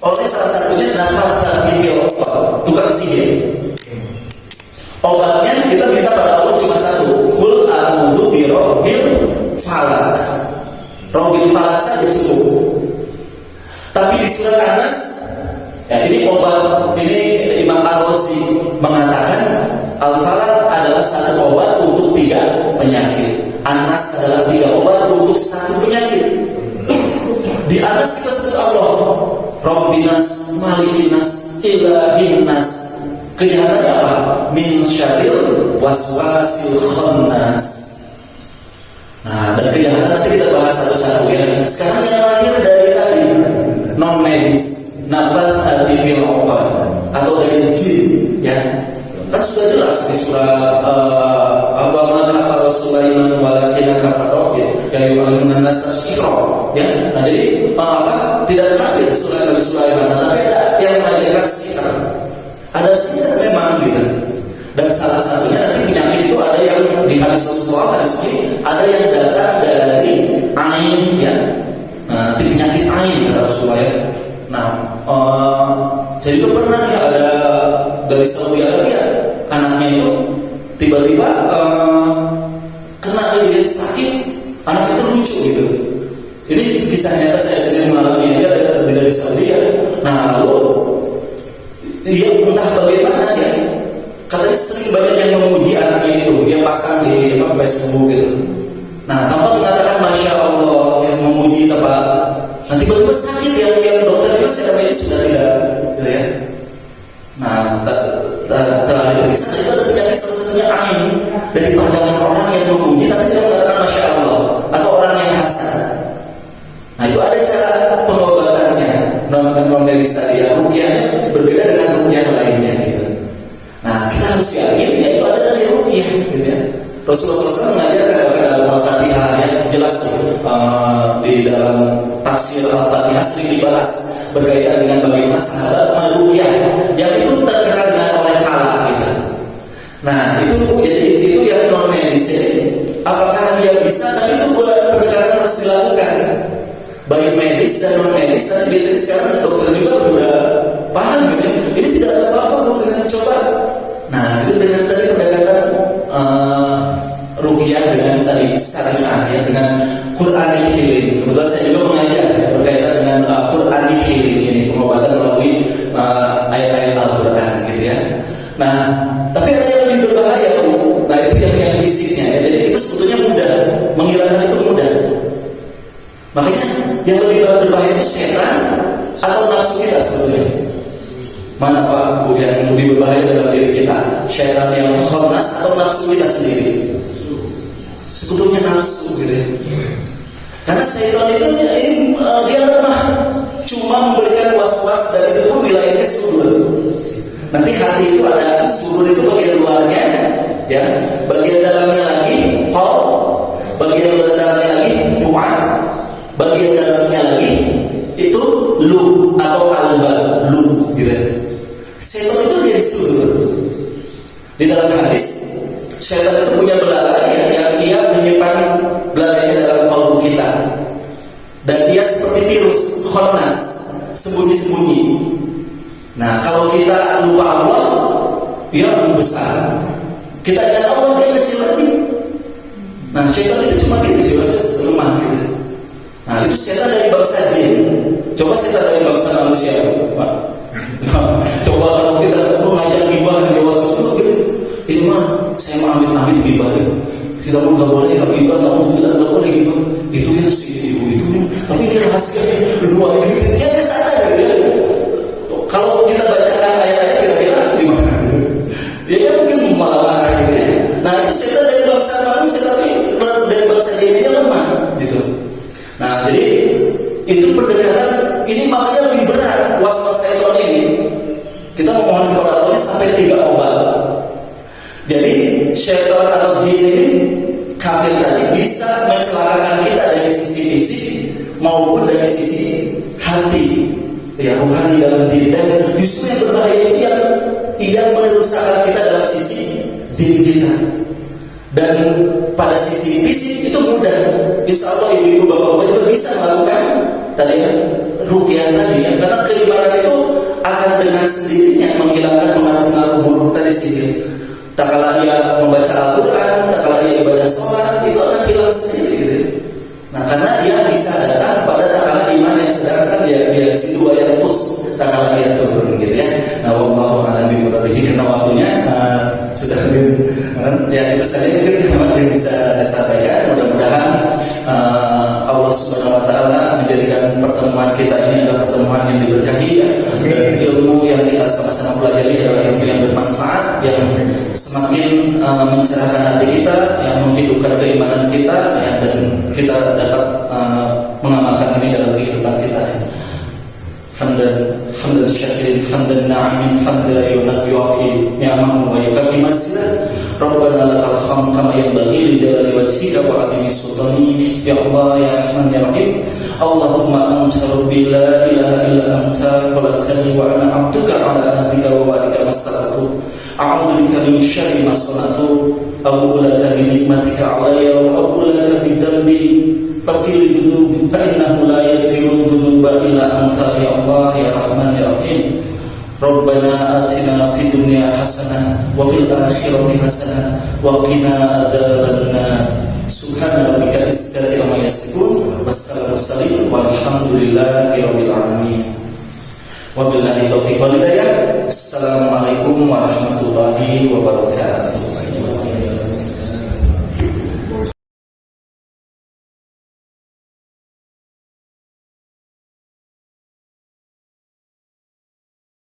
oleh salah satunya nafatsati fil 'uqad, tukang sihir. Obatnya kita minta pada Allah cuma satu, Qul a'udzu birabbil falaq. Rabbil falaq saja cukup. Tapi di surat Anas, ya ini obat, ini Imam Al-Razi mengatakan Al-Falaq adalah satu obat untuk 3 penyakit. Anas adalah 3 obat untuk 1 penyakit. Di Anas kita sebut Allah, Rabbinas, Malikinas, Ilahinas. Kelihatannya apa? Min syarril waswasil khannas. Nah, dan kejahatan nanti kita bahas satu-satu ya. Sekarang yang lahir dari tadi non medis, nafatsati fil 'uqad atau dari jin, ya. Kan sudah jelas di surat Abama kafara Sulaiman walakin kafara ya yu'allimuna an-nasa syi'ra, ya. Nah, jadi apa? Tidak kafir Sulaiman, tapi ada yang mengajarkan sihir. Ada sihir memang gitu. Dan salah satunya nanti penyakit itu ada yang di hadis Rasulullah ini, ada yang datang dari ain, ya. Nah, nanti penyakit ain kata Rasulullah ya. Nah, saya juga pernah ya ada dari Saudi Arabia, anaknya itu tiba-tiba kena dia sakit, anak itu lucu gitu. Ini kisah nyata saya sendiri mengalami, dia dari Saudi ya. Nah, lalu dia entah bagaimana ya, katanya sering banyak yang memuji anaknya itu, dia pasang di Facebook gitu. Nah, tanpa mengatakan Masya Allah, yang memuji apa, nanti tiba-tiba sakit yang dokter itu secara medis sudah tidak, gitu ya. Nah, telah diperiksa itu ada penyakit salah satunya ain dari pandangan orang yang memuji tapi tidak mengatakan Masya Allah atau orang yang hasan. Nah, itu ada cara pengobatannya non medis tadi ya, ruqyahnya berbeda dengan ruqyah lainnya gitu. Nah, kita harus yakin ya itu ada dari ruqyah gitu ya. Rasulullah SAW mengajarkan dalam Al-Fatihah ya, jelas di dalam tafsir Al-Fatihah sering dibahas berkaitan dengan bagaimana sahabat meruqyah yang itu terkena dengan oleh kala gitu. Nah, itu yang non medis ya. Apakah dia bisa? Tapi itu buat pendekatan harus dilakukan. Baik medis dan non medis, dan biasanya sekarang dokter juga sudah paham gitu. Ini tidak ada apa-apa dokter, coba. Nah, itu dengan tadi pendekatan ruqyah dengan tadi syariah ya, dengan Qur'anic healing. Kebetulan saya juga mengajar berkaitan dengan Qur'anic healing ini, pengobatan melalui ayat-ayat Al-Qur'an gitu ya. Nah, tapi ada yang lebih berbahaya tuh. Nah, itu yang fisiknya ya. Jadi itu sebetulnya mudah, menghilangkan itu mudah. Makanya yang lebih berbahaya itu setan atau nafsu kita sebetulnya. Mana Pak yang lebih berbahaya dalam diri kita? Setan yang khannas atau nafsu kita sendiri? Sebetulnya nafsu gitu ya. Karena setan itu dia lemah, cuma memberikan was-was dan itu pun wilayahnya sudur. Nanti hati itu ada sudur itu bagian luarnya, ya, bagian dalamnya lagi qalb, bagian dalamnya lagi fuad, bagian dalamnya lagi itu lub atau alba, lub gitu. Setan itu jadi sudur. Di dalam hadis, setan itu punya belalai yang dia menyimpan belalainya dalam kalbu kita. Dan dia seperti virus, khannas, sembunyi-sembunyi. Nah, kalau kita lupa Allah, dia membesar. Kita ingat Allah, dia kecil lagi. Nah, setan itu cuma gitu, lemah gitu. Nah, itu setan dari bangsa jin. Coba setan dari bangsa manusia, Pak. Coba kalau kita ngajak gibah di WhatsApp itu, ini mah saya mau ambil gibah itu. Kita pun nggak boleh gibah, nggak boleh gibah. Itu ya si ibu itu nih, tapi dia rahasianya dua ini. Ya sadar ya. Kalau kita bacakan ayat-ayat kita bilang Jadi syaitan atau jin ini, kafir tadi, bisa mencelakakan kita dari sisi fisik maupun dari sisi hati, ya, rohani dalam diri. Dan justru yang berbahaya itu yang merusakkan kita dalam sisi diri kita. Dan pada sisi fisik itu mudah, insya Allah ibu-ibu bapak-bapak juga bisa melakukan tadi ya, ruqyah tadi ya. Karena keimanan itu akan dengan sendirinya menghilangkan pengaruh-pengaruh buruk tadi sihir. Tak kala dia membaca Al-Quran, tak kala dia ibadah sholat, itu akan hilang sendiri gitu. Nah, karena dia bisa datang pada tak kala iman yang sedangkan dia situ ayat pus, tak kala dia turun gitu ya. Nah, wallahu a'lam bishawab. Karena waktunya sudah ya itu saja mungkin yang bisa saya sampaikan. Mudah-mudahan Allah Subhanahu wa taala menjadikan pertemuan kita ini adalah pertemuan yang diberkahi ya. Dan ilmu yang kita sama-sama pelajari adalah ilmu yang bermanfaat, yang semakin mencerahkan hati kita, yang menghidupkan keimanan kita ya, dan kita dapat mengamalkan ini dalam kehidupan kita ya. Hamdan syakirin, hamdan na'imin, hamdan yu'afi ni'amahu wa yukafi mazidah. Rabbana lakal hamd kama yanbaghi li jalali wajhika wa 'azimi sultanik. Ya Allah ya Rahman ya Rahim. Allahumma anta rabbi la ilaha illa anta khalaqtani wa ana 'abduka 'ala ahdika wa wa'dika mastata'tu. A'udzu bika min syarri ma sana'tu. Abu laka bi nikmatika 'alayya wa abu laka bi dhanbi. Faghfir li dhunubi fa innahu la yaghfiru dhunuba illa anta ya Allah ya Rahman ya Rahim. Rabbana atina fid dunya hasanah wa fil akhirati hasanah wa qina adzabannar. Subhana rabbika izzati amma yasifun wassalamu walhamdulillahi rabbil alamin. Wabillahi taufiq wal hidayah.